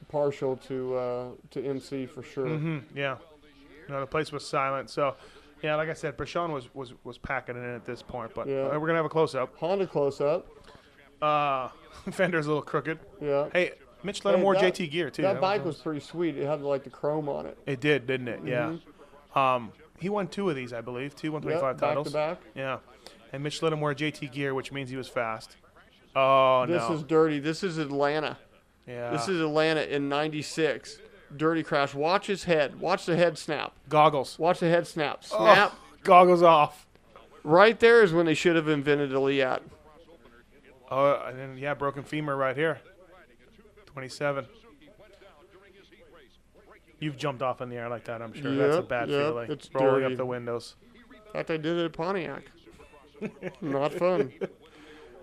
partial to MC for sure. Mm-hmm. Yeah. No, the place was silent. So, yeah, like I said, Brashon was packing it in at this point. But we're gonna have a close up. Honda close up. Fender's a little crooked. Yeah. Hey, Mitch let him more JT gear too. That bike was pretty sweet. It had like the chrome on it. It did, didn't it? Mm-hmm. Yeah. He won 2 of these, I believe. 2 125 titles. Back to back. Yeah. And Mitch let him wear JT gear, which means he was fast. Oh, no. This is dirty. This is Atlanta. Yeah. This is Atlanta in '96. Dirty crash. Watch his head. Watch the head snap. Goggles. Watch the head snap. Snap. Oh, goggles off. Right there is when they should have invented a Liat. Oh, and then, broken femur right here. 27. You've jumped off in the air like that, I'm sure. That's a bad feeling. It's rolling dirty. Up the windows. In fact, I did it at Pontiac. Not fun.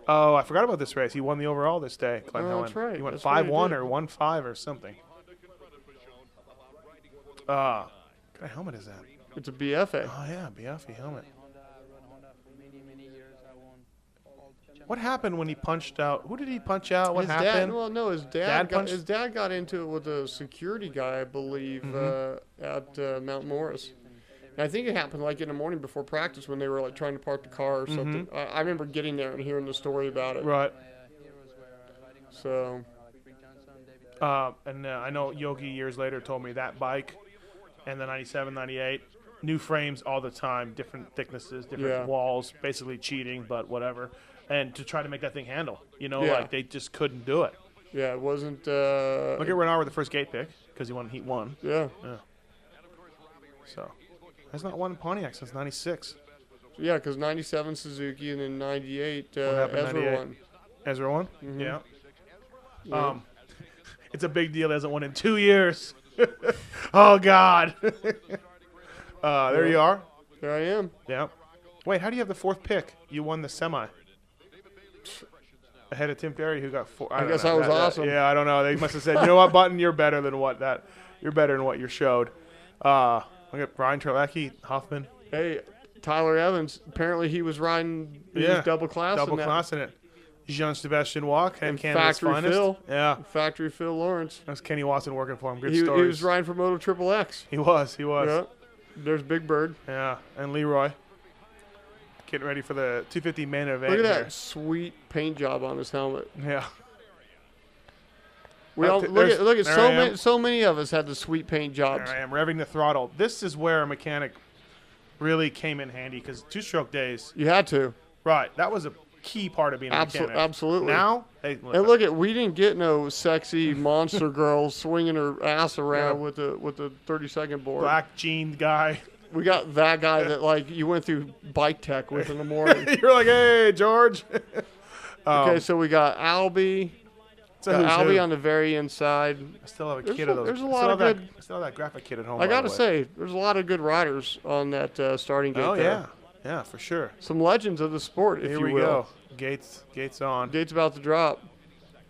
Oh, I forgot about this race. He won the overall this day, Glenn Helen. That's right. He went 5-1 or 1-5 or something. What kind of helmet is that? It's a BFA. Oh, yeah, BFA helmet. What happened when he punched out? Who did he punch out? What happened? His dad got into it with a security guy, I believe, at Mount Morris. And I think it happened like in the morning before practice when they were like trying to park the car or something. I remember getting there and hearing the story about it. Right. So. And I know Yogi years later told me that bike and the 97, 98, new frames all the time, different thicknesses, different walls, basically cheating, but whatever. And to try to make that thing handle, like they just couldn't do it. Yeah, it wasn't. Look at Renard with the first gate pick because he won Heat 1. Yeah. So, has not won Pontiac since '96. Yeah, because '97 Suzuki and then '98 Ezra won. Ezra won? Mm-hmm. Yeah. It's a big deal. He hasn't won in 2 years. Oh, God. There you are. There I am. Yeah. Wait, how do you have the 4th pick? You won the semi. Ahead of Tim Ferry, who got 4. I guess I was awesome. Yeah, I don't know. They must have said, you know what, Button, you're better than what you showed. Look at Brian Terlecki, Hoffman. Hey, Tyler Evans. Apparently he was riding. He was double classing it. Jean-Sebastian Walk and Canada's Factory finest. Phil. Yeah. Factory Phil Lawrence. That's Kenny Watson working for him. Good He stories. was riding for Moto Triple X. He was. Yeah. There's Big Bird. Yeah. And Leroy. Getting ready for the 250 main event. Look at that sweet paint job on his helmet. Yeah. Look at so many of us had the sweet paint jobs. There I am, revving the throttle. This is where a mechanic really came in handy because 2-stroke days. You had to. Right. That was a key part of being a mechanic. Absolutely. Now, we didn't get no sexy monster girl swinging her ass around with the 30-second board. Black jean guy. We got that guy that you went through bike tech with in the morning. You're like, hey, George. Okay, so we got Albie. Albie on the very inside. I still have a kit of those. There's a lot of good. I still have that graphic kit at home. I got to say, there's a lot of good riders on that starting gate. Oh, there. Yeah, for sure. Some legends of the sport, if you will. Here we go. Gates on. Gates about to drop.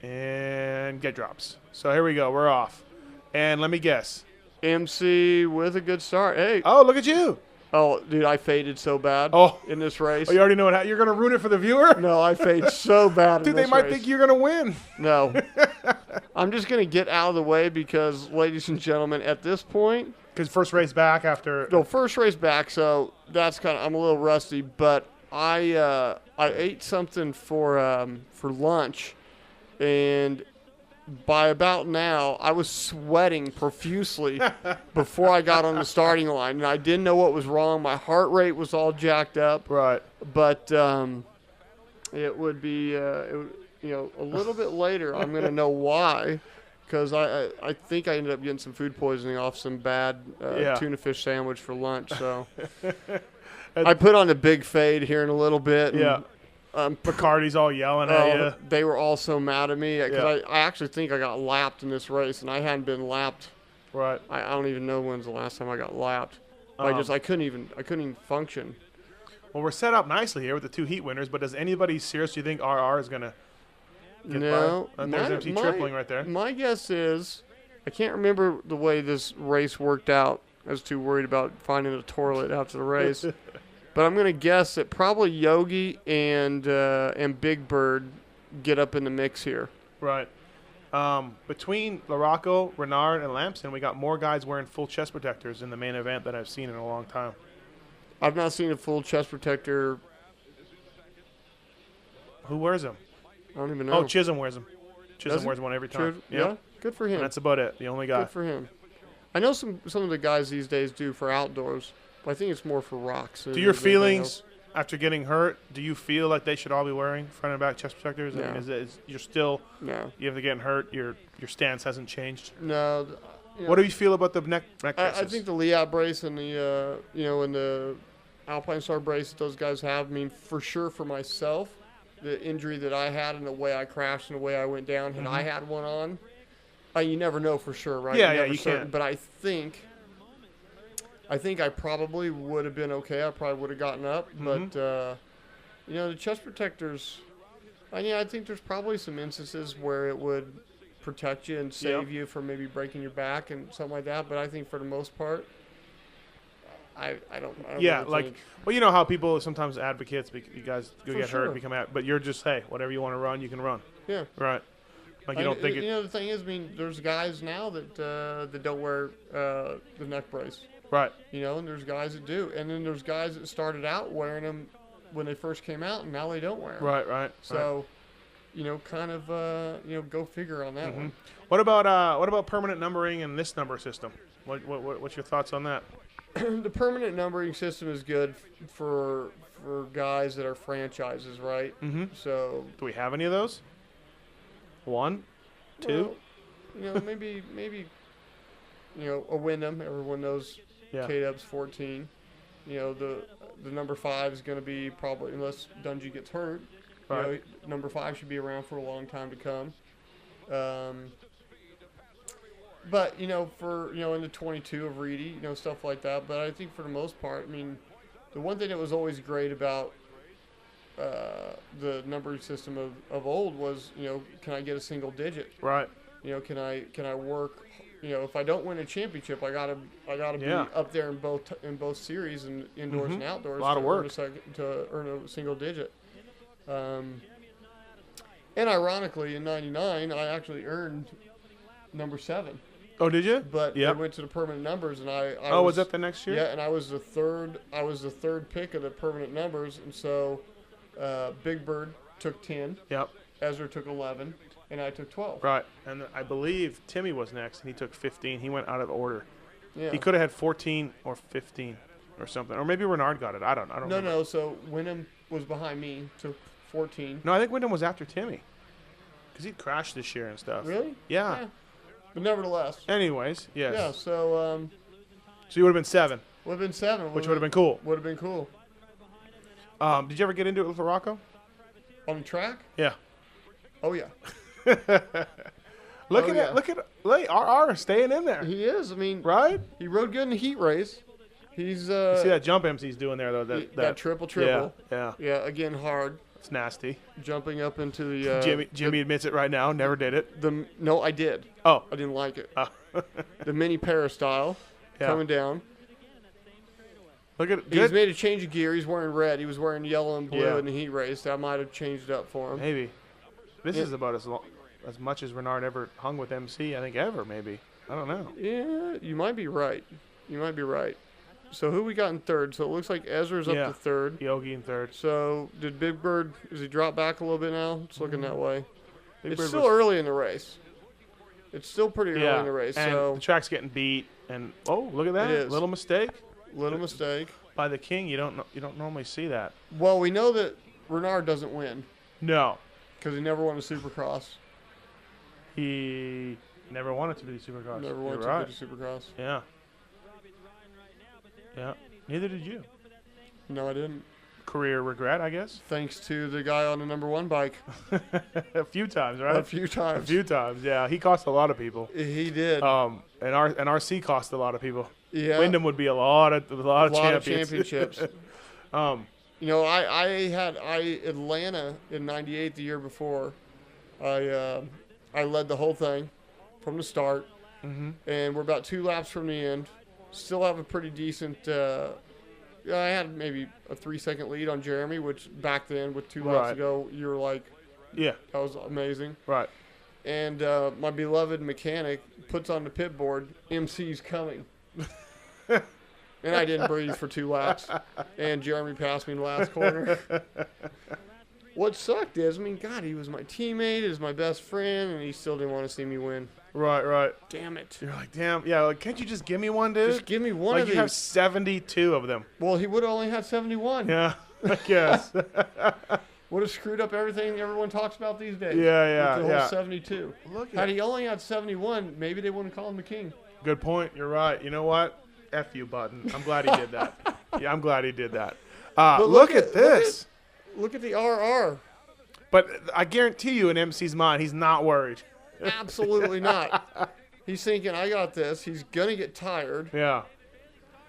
And gate drops. So here we go. We're off. And let me guess. MC with a good start. Hey. Oh, look at you. Oh, dude, I faded so bad in this race. Oh, you already know you're going to ruin it for the viewer? No, I faded so bad dude, in this they might race. think you're going to win. No. I'm just going to get out of the way because, ladies and gentlemen, at this point. Because first race back after. No, first race back, so that's I'm a little rusty. But I ate something for lunch, and by about now, I was sweating profusely before I got on the starting line, and I didn't know what was wrong. My heart rate was all jacked up. Right. But it would be, a little bit later, I'm going to know why, because I think I ended up getting some food poisoning off some bad tuna fish sandwich for lunch. So I put on a big fade here in a little bit. And Bacardi's all yelling at you. They were all so mad at me because Yeah. I actually think I got lapped in this race, and I hadn't been lapped. Right. I don't even know when's the last time I got lapped. I couldn't even function. Well, we're set up nicely here with the 2 heat winners, but does anybody seriously think RR is going to get No, by? There's MC tripling right there. My guess is, I can't remember the way this race worked out. I was too worried about finding a toilet after the race. But I'm going to guess that probably Yogi and Big Bird get up in the mix here. Right. Between Larocco, Renard, and Lamson, we got more guys wearing full chest protectors in the main event than I've seen in a long time. I've not seen a full chest protector. Who wears them? I don't even know. Oh, Chisholm wears them. Chisholm Does he? wears one every time. Yeah, good for him. And that's about it. The only guy. Good for him. I know some of the guys these days do for outdoors, but I think it's more for rocks. Do your feelings after getting hurt? Do you feel like they should all be wearing front and back chest protectors? No. I mean, you're still No. You have to get hurt. Your stance hasn't changed. No. What do you feel about the neck braces? I think the Liat brace and the and the Alpine Star brace that those guys have. I mean, for sure for myself, the injury that I had and the way I crashed and the way I went down, had I had one on, you never know for sure, right? Yeah, you can't. But I think I probably would have been okay. I probably would have gotten up, but the chest protectors. I think there's probably some instances where it would protect you and save you from maybe breaking your back and something like that. But I think for the most part, I don't yeah, really like, think. well, you know how people sometimes advocates, you guys go For get sure. hurt, become out, but you're just, hey, whatever you want to run, you can run. Yeah. Right. Like, you don't think the thing is, I mean, there's guys now that don't wear the neck brace. Right. And there's guys that do. And then there's guys that started out wearing them when they first came out, and now they don't wear them. Right. So, kind of, go figure on that one. What about permanent numbering and this number system? What's your thoughts on that? The permanent numbering system is good for guys that are franchises, right? Mm-hmm. So, Do we have any of those? 1, 2? well, maybe a Wyndham. Everyone knows Yeah. K-Dub's 14. The number 5 is going to be probably, unless Dungy gets hurt. Right. Number 5 should be around for a long time to come. But for in the 22 of Reedy, stuff like that. But I think for the most part, I mean, the one thing that was always great about the numbering system of old was, can I get a single digit? Right. Can I work? If I don't win a championship, I gotta be Yeah. up there in both series and indoors and outdoors. A lot of work to earn a single digit. And ironically, in '99, I actually earned number 7. Oh, did you? But Yep. I went to the permanent numbers, and I was that the next year? Yeah, and I was the third pick of the permanent numbers, and so Big Bird took 10, Yep. Ezra took 11, and I took 12. Right. And I believe Timmy was next, and he took 15. He went out of order. Yeah. He could have had 14 or 15 or something. Or maybe Renard got it. I don't remember. No. So Wyndham was behind me, took 14. No, I think Wyndham was after Timmy. Because he crashed this year and stuff. Really? Yeah. But nevertheless. Anyways, yes. Yeah, so So you would have been 7, would have been 7. which would have been cool. Would have been cool. Did you ever get into it with Larocco? On the track? Yeah. Oh, yeah. Look at RR staying in there. He is. I mean, Right? he rode good in the heat race. He's See that jump MC's doing there, though? that triple. Yeah. Yeah, again, hard. It's nasty. Jumping up into the Jimmy admits it right now. Never did it. No, I did. Oh. I didn't like it. Oh. The mini peristyle coming down. Look at it. He's Good. made a change of gear. He's wearing red. He was wearing yellow and blue Yeah. in the heat race. That might have changed up for him. Maybe. This Yeah. is about as much as Renard ever hung with MC, I think, ever, maybe. I don't know. Yeah, you might be right. So who we got in third? So it looks like Ezra's up Yeah. to third. Yogi in third. So did Big Bird, is he drop back a little bit now? It's looking that way. Big It's Bird still was- early in the race. It's still pretty early in the race. And So the track's getting beat. And, oh, look at that. It is. Little mistake little mistake. by the king. You don't normally see that. Well, we know that Renard doesn't win No. because he never won a Supercross. He never wanted to be Supercross. Never won You're right. a Supercross. Yeah. Yeah. Neither did you. No, I didn't. career regret, I guess. Thanks to the guy on the number 1 bike. A few times, right? A few times. A few times, yeah. He cost a lot of people. He did. And RC cost a lot of people. Yeah. Wyndham would be a lot of championships. You know, I Atlanta in '98 the year before. I led the whole thing from the start, and we're about 2 laps from the end. Still have a pretty decent. I had maybe a 3-second lead on Jeremy, which back then with 2 laps to go, you were like, yeah, that was amazing. Right. And my beloved mechanic puts on the pit board, MC's coming. And I didn't breathe for 2 laps. And Jeremy passed me in the last corner. What sucked is, I mean, God, he was my teammate, he was my best friend, and he still didn't want to see me win. Right. Damn it. You're like, damn, yeah, like, can't you just give me one, dude? Just give me one like of you these. have 72 of them. Well, he would have only had 71. Yeah, I guess. Would have screwed up everything everyone talks about these days. Yeah, with the whole 72. Look Had he only had 71, maybe they wouldn't call him the king. Good point. You're right. You know what? F you, Button. I'm glad he did that. Yeah, I'm glad he did that. Look at this. Look at the RR. But I guarantee you in MC's mind, he's not worried. Absolutely not. He's thinking, I got this. He's going to get tired. Yeah.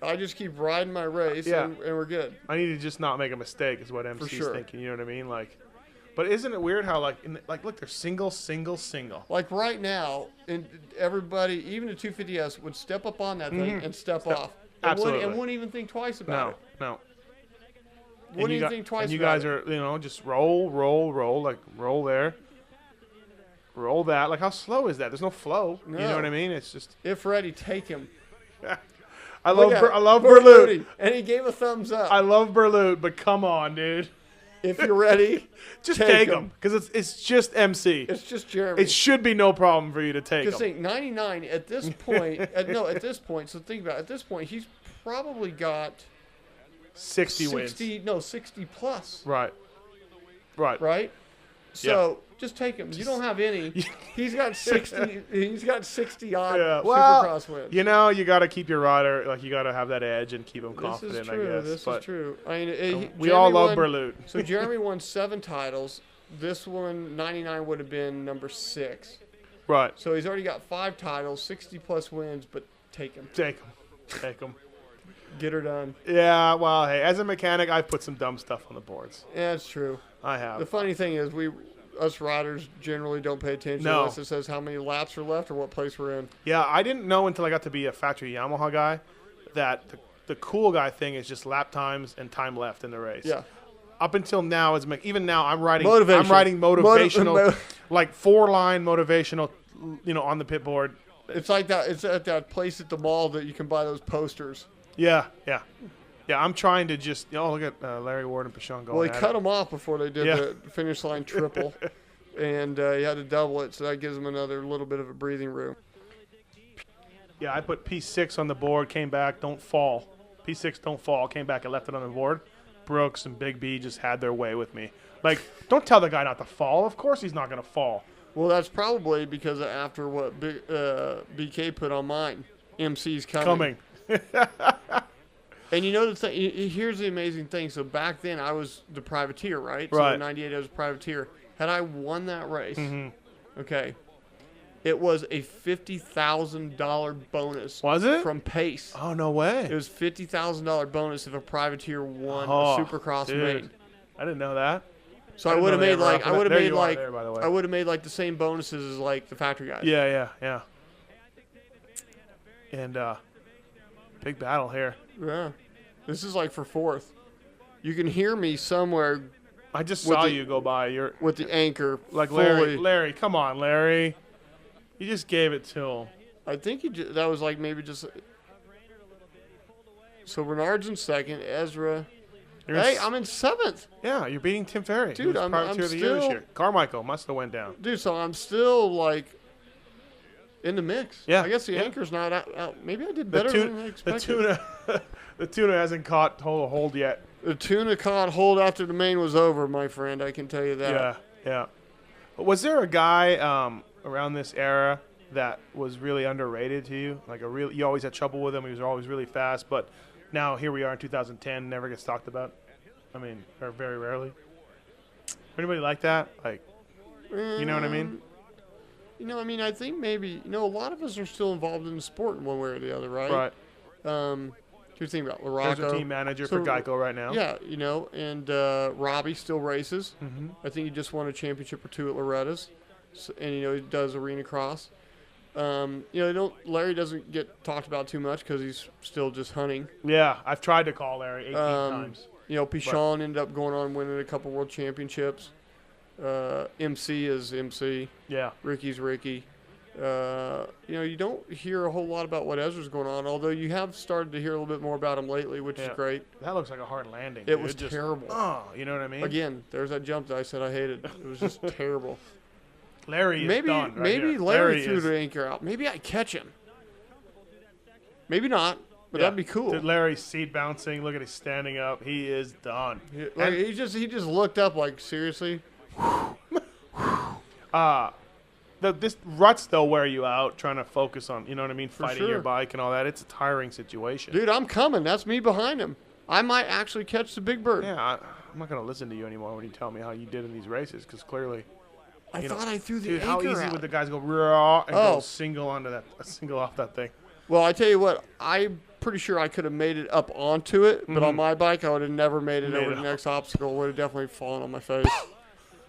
I just keep riding my race, and we're good. I need to just not make a mistake is what MC's thinking. You know what I mean? Like, but isn't it weird how, like, look, they're single. Like right now, and everybody, even the 250S, would step up on that thing and step off. Absolutely. And wouldn't even think twice about it. No. Wouldn't even think twice about it. And you guys are, you know, just roll, like roll there. Roll that. Like, how slow is that? There's no flow. No. You know what I mean? It's just. If ready, take him. I love Berlut. And he gave a thumbs up. I love Berlut, but come on, dude. If you're ready, just take him. Because it's just MC. It's just Jeremy. It should be no problem for you to take him. Because think, 99 at this point, at this point, so think about it. At this point, he's probably got 60 wins. No, 60 plus. Right. So just take him. You don't have any. He's got 60. He's got 60 odd Supercross wins. You know, you got to keep your rider, like, you got to have that edge and keep him confident. I guess. This is true. I mean, we all love Berlut. So Jeremy won 7 titles. This one, 99, would have been number 6. Right. So he's already got 5 titles, 60 plus wins. But take him. Take him. Get her done. Yeah, well, hey, as a mechanic, I put some dumb stuff on the boards. Yeah, it's true. I have. The funny thing is, us riders generally don't pay attention unless it says how many laps are left or what place we're in. Yeah, I didn't know until I got to be a factory Yamaha guy that the cool guy thing is just lap times and time left in the race. Yeah. Up until now, even now, I'm riding motivational, like 4-line motivational, you know, on the pit board. It's like that. It's at that place at the mall that you can buy those posters. Yeah. I'm trying to just, look at Larry Ward and Pichon going. Well, he cut them off before they did the finish line triple, and he had to double it, so that gives him another little bit of a breathing room. Yeah, I put P6 on the board, came back, don't fall. P6, don't fall, came back and left it on the board. Brooks and Big B just had their way with me. Like, don't tell the guy not to fall. Of course he's not going to fall. Well, that's probably because after what BK put on mine. MC's coming. And you know the thing. Here's the amazing thing. So back then I was the privateer, right? So in '98 I was a privateer. Had I won that race, okay, it was a $50,000 bonus. Was it? From Pace. Oh, no way. It was $50,000 bonus if a privateer won a Supercross main. I didn't know that. So I would have made like the same bonuses as like the factory guys. Yeah. And big battle here. Yeah. This is like for 4th. You can hear me somewhere. I just saw you go by. You're with the anchor. Like Larry, come on, Larry. You just gave it to him. I think that was like maybe just. So Bernard's in 2nd. Ezra. I'm in 7th. Yeah, you're beating Tim Ferry. Dude, I'm of the year this year. Carmichael must have went down. Dude, so I'm still like in the mix. Yeah. I guess the anchor's not out. Maybe I did better than I expected. The tuna hasn't caught hold yet. The tuna caught hold after the main was over, my friend. I can tell you that. Yeah. Was there a guy around this era that was really underrated to you? Like you always had trouble with him. He was always really fast, but now here we are in 2010, never gets talked about. I mean, or very rarely. Anybody like that? Like, you know what I mean? I mean, I think maybe, a lot of us are still involved in the sport in one way or the other, right? Right. You're thinking about There's Larocco. a team manager for Geico right now. Yeah, and Robbie still races. Mm-hmm. I think he just won a championship or two at Loretta's. So, and, he does arena cross. Larry doesn't get talked about too much because he's still just hunting. Yeah, I've tried to call Larry 18 times. Pichon ended up going on winning a couple world championships. MC is MC. Yeah. Ricky's Ricky. You don't hear a whole lot about what Ezra's going on, although you have started to hear a little bit more about him lately, which is great. That looks like a hard landing. It was terrible. Oh, you know what I mean? Again, there's that jump that I said I hated. It was just terrible. Larry is done. Maybe Larry threw the anchor out. Maybe I catch him. Maybe not, but that'd be cool. Dude, Larry's seat bouncing. Look at him standing up. He is done. He just looked up like, seriously? This ruts they'll wear you out trying to focus on, you know what I mean, fighting your sure. bike and all that. It's a tiring situation. Dude, I'm coming. That's me behind him. I might actually catch the big bird. Yeah, I'm not going to listen to you anymore when you tell me how you did in these races because clearly. I thought I threw the dude, anchor how easy out. would the guys go raw and go single off that thing? Well, I tell you what, I'm pretty sure I could have made it up onto it, but on my bike, I would have never made it over the next obstacle. Would have definitely fallen on my face.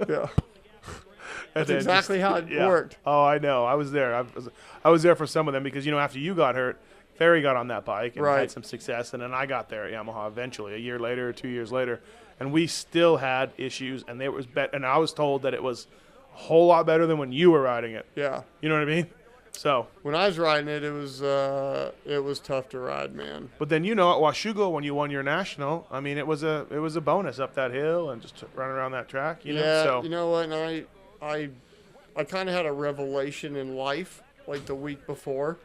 Yeah. That's exactly how it worked. Oh, I know. I was there. I was there for some of them because, after you got hurt, Ferry got on that bike and had some success, and then I got there at Yamaha eventually, a year later or 2 years later, and we still had issues, and and I was told that it was a whole lot better than when you were riding it. Yeah. You know what I mean? So when I was riding it, it was tough to ride, man. But then at Washugo when you won your national, I mean it was a bonus up that hill and just run around that track. Yeah, so. you know what? And I kind of had a revelation in life like the week before.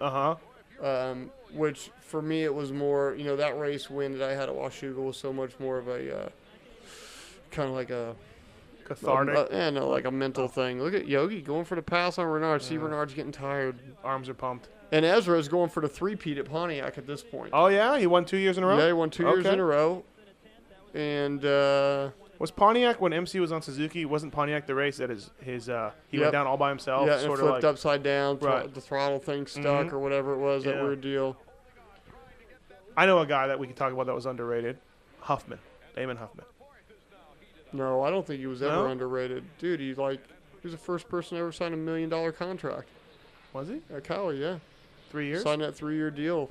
Which for me it was more, that race win that I had at Washugo was so much more of a kind of like a cathartic. Like a mental thing. Look at Yogi going for the pass on Renard. See, Renard's getting tired. Arms are pumped. And Ezra is going for the three-peat at Pontiac at this point. Oh, yeah? He won 2 years in a row? Yeah, he won 2 years in a row. And was Pontiac, when MC was on Suzuki, wasn't Pontiac the race that he went down all by himself? Yeah, and flipped upside down. Right. The throttle thing stuck or whatever it was, that weird deal. I know a guy that we can talk about that was underrated. Huffman. Damon Huffman. No, I don't think he was ever underrated. Dude, he was the first person to ever sign $1 million contract. Was he? At Cali, yeah. 3 years? Signed that 3-year deal.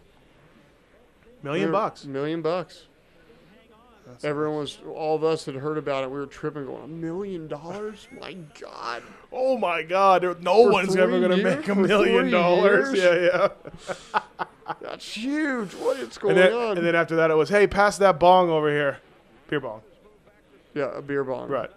$1 million bucks. $1 million bucks. All of us had heard about it. We were tripping, going, $1 million? My God. Oh my God. No one's ever going to make $1 million. Yeah. That's huge. What is going on? And then after that, it was, hey, pass that bong over here. Beer bong. Yeah, a beer bong. Right.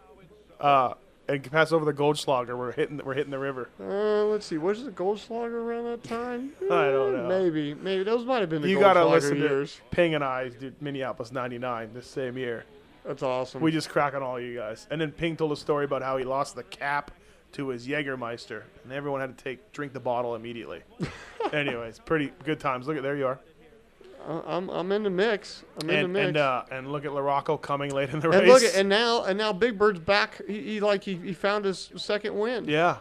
And pass over the Goldschlager. We're hitting the river. Let's see. Was the Goldschlager around that time? I don't know. Maybe those might have been the you Goldschlager gotta listen years. To Ping and I did Minneapolis '99 this same year. That's awesome. We just crack on all you guys. And then Ping told a story about how he lost the cap to his Jägermeister, and everyone had to drink the bottle immediately. Anyways, pretty good times. Look at there you are. I'm in the mix. I'm in the mix. And look at Larocco coming late in the and race. Look and now Big Bird's back. He found his second win. Yeah.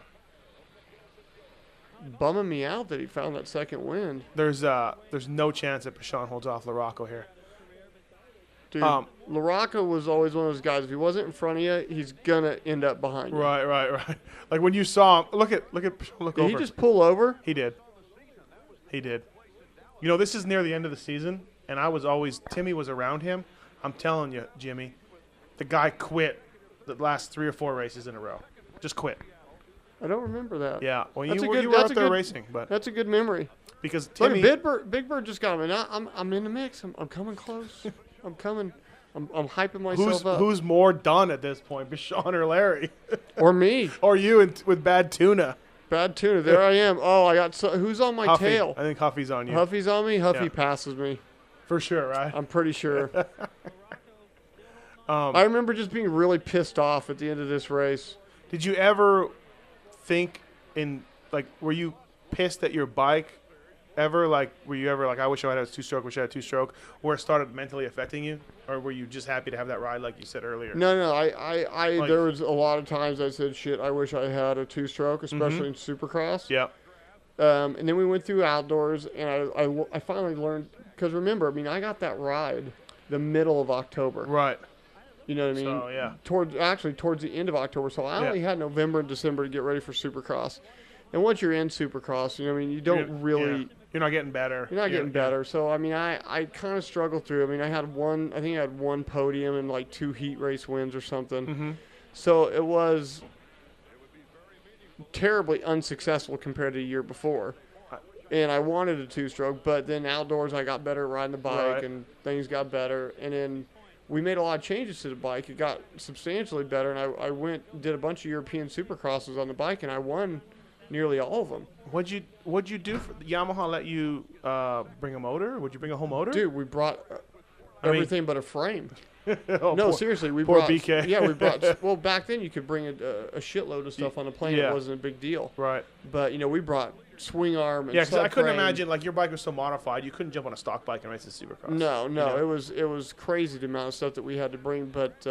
Bumming me out that he found that second win. There's no chance that Pichon holds off Larocco here. Dude, Larocco was always one of those guys. If he wasn't in front of you, he's gonna end up behind you. Right. Like when you saw him, look over. Did he just pull over? He did. This is near the end of the season, and Timmy was around him. I'm telling you, Jimmy, the guy quit the last 3 or 4 races in a row. Just quit. I don't remember that. Yeah, well, you were out there racing, but that's a good memory. Because Timmy, Big Bird just got me. Now I'm in the mix. I'm coming close. I'm coming. I'm hyping myself up. Who's more done at this point, Pichon or Larry? Or me? Or you with bad tuna? Bad tuna. There I am. Oh, I got who's on my Huffy. tail? I think Huffy's on you. Huffy's on me. Huffy passes me. For sure, right? I'm pretty sure. I remember just being really pissed off at the end of this race. Did you ever think were you pissed at your bike ever like, were you ever like, I wish I had a two-stroke, wish I had a two-stroke, where it started mentally affecting you? Or were you just happy to have that ride like you said earlier? No. Like- There was a lot of times I said, shit, I wish I had a two-stroke, especially in Supercross. Yeah. And then we went through outdoors, and I finally learned, because remember, I mean, I got that ride the middle of October. Right. You know what I mean? So, yeah. Towards the end of October. So I only had November and December to get ready for Supercross. And once you're in Supercross, you know what I mean, you don't really... Yeah. You're not getting better. You're not getting better. So, I mean, I kind of struggled through. I mean, I think I had one podium and like 2 heat race wins or something. Mm-hmm. So it was terribly unsuccessful compared to the year before. And I wanted a two-stroke, but then outdoors I got better at riding the bike and things got better. And then we made a lot of changes to the bike. It got substantially better, and I did a bunch of European Supercrosses on the bike, and I won nearly all of them. What'd you do? For Yamaha let you bring a motor? Would you bring a whole motor? Dude, we brought everything but a frame. No, poor, seriously, we poor brought BK. Yeah, we brought. Well, back then you could bring a shitload of stuff on a plane. Yeah. It wasn't a big deal. Right. But we brought swing arm and Yeah, because I couldn't subframe. imagine like your bike was so modified you couldn't jump on a stock bike and race a Supercross. No, you know? it was crazy the amount of stuff that we had to bring. But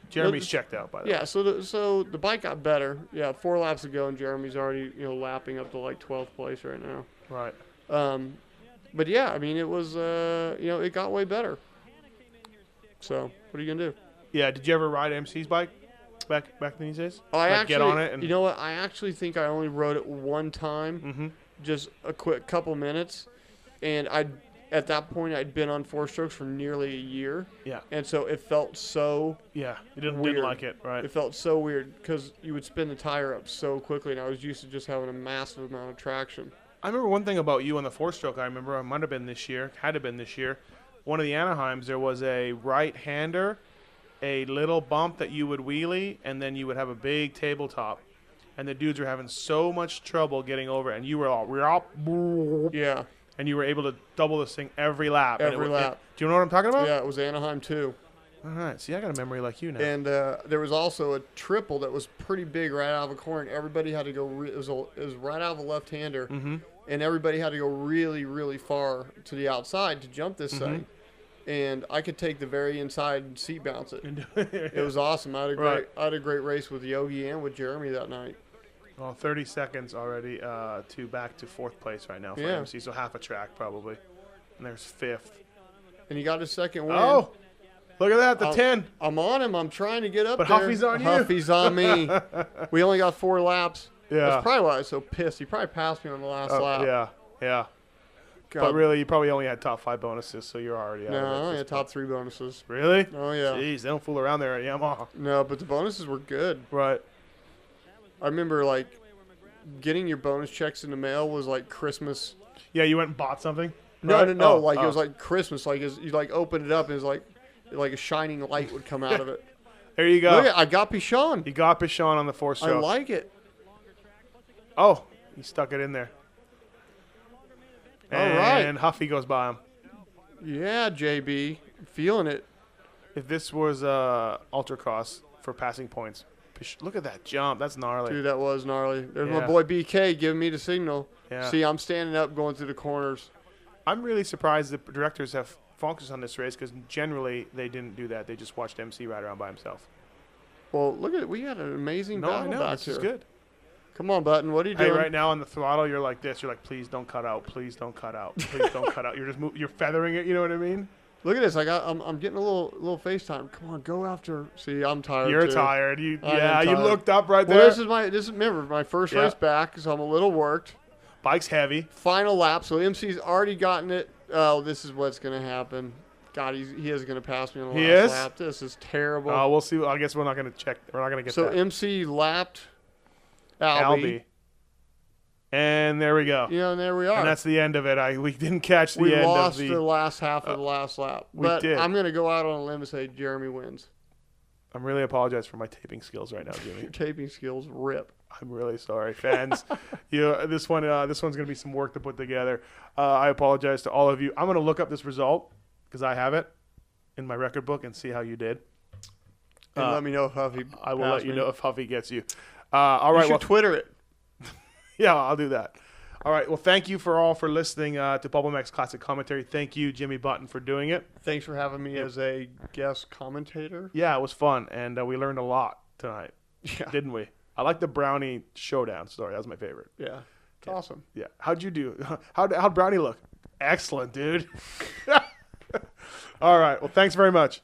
Jeremy's checked out by the way. yeah, so the bike got better. Yeah, 4 laps ago, and Jeremy's already lapping up to like 12th place right now. Right. But yeah, I mean it was it got way better. So what are you gonna do? Yeah. Did you ever ride MC's bike back in these days? I Like, actually, get on it and you know what? I actually think I only rode it one time, just a quick couple minutes, and at that point I'd been on 4-strokes for nearly a year. Yeah. And so it felt so Yeah. You didn't weird. like it, right? It felt so weird because you would spin the tire up so quickly, and I was used to just having a massive amount of traction. I remember one thing about you on the 4-stroke. I remember it might have been this year, had to have been this year. One of the Anaheims, there was a right-hander, a little bump that you would wheelie, and then you would have a big tabletop. And the dudes were having so much trouble getting over it, and you were all, Yeah, and you were able to double this thing every lap. Every lap. Do you know what I'm talking about? yeah, it was Anaheim too. All right. See, I got a memory like you now. And there was also a triple that was pretty big right out of a corner. Everybody had to go. It was right out of a left-hander, and everybody had to go really, really far to the outside to jump this thing. And I could take the very inside and seat bounce it. It was awesome. I had a great race with Yogi and with Jeremy that night. Well, 30 seconds already to back to 4th place right now for Yeah. MC, so half a track probably. And there's 5th. And he got his second win. Oh, look at that, the 10. I'm on him. I'm trying to get up But there. Huffy's on you. Huffy's on me. We only got 4 laps. Yeah. That's probably why I was so pissed. He probably passed me on the last lap. Yeah. God. But really, you probably only had top 5 bonuses, so you're already out No, of it. I only had top 3 bonuses. Really? Oh, yeah. Jeez, they don't fool around there at Yamaha. No, but the bonuses were good. Right. I remember, like, getting your bonus checks in the mail was like Christmas. Yeah, you went and bought something? No, Right? no. Oh, Like, it oh. was like Christmas. Like, you, like, opened it up, and it was like a shining light would come out of it. There you go. Look at, I got Pichon. You got Pichon on the 4-stroke. I like it. Oh, he stuck it in there. All right. And Huffy goes by him. Yeah, JB. Feeling it. If this was Ultracross for passing points, look at that jump. That's gnarly. Dude, that was gnarly. There's my Yeah. boy BK giving me the signal. Yeah. See, I'm standing up going through the corners. I'm really surprised the directors have focused on this race because generally they didn't do that. They just watched MC ride around by himself. Well, look at it. We had an amazing No, I battle know. back This here. is good. Come on, Button. What are you Hey, doing? right now on the throttle, you're like this. You're like, please don't cut out. Please don't cut out. Please don't cut out. You're just you're feathering it. You know what I mean? Look at this. I'm getting a little FaceTime. Come on, go after. See, I'm tired. You're too. tired. You I am yeah. You tired. looked up right Well, there. this is remember my first Yeah. race back, so I'm a little worked. Bike's heavy. Final lap, so MC's already gotten it. Oh, this is what's gonna happen. God, he is gonna pass me on the He last is? lap. This is terrible. We'll see. I guess we're not gonna check. We're not gonna get so that. MC lapped Albie. And there we go. And there we are. And that's the end of it. We didn't catch the we end lost of the last half of the last lap. we But did. I'm gonna go out on a limb and say Jeremy wins. I'm really apologize for my taping skills right now, Jimmy. Your taping skills rip. I'm really sorry, fans. This one's gonna be some work to put together. I apologize to all of you. I'm gonna look up this result because I have it in my record book and see how you did. And let me know if Huffy. I will passed let you me. know if Huffy gets you. All You right. should Well, Twitter it. yeah, I'll do that. All right. Well, thank you for listening to PulpMX Classic Commentary. Thank you, Jimmy Button, for doing it. Thanks for having me as a guest commentator. Yeah, it was fun, and we learned a lot tonight, didn't we? I like the Brownie showdown story. That was my favorite. Yeah. It's awesome. Yeah. How'd you do? How'd Brownie look? Excellent, dude. All right. Well, thanks very much.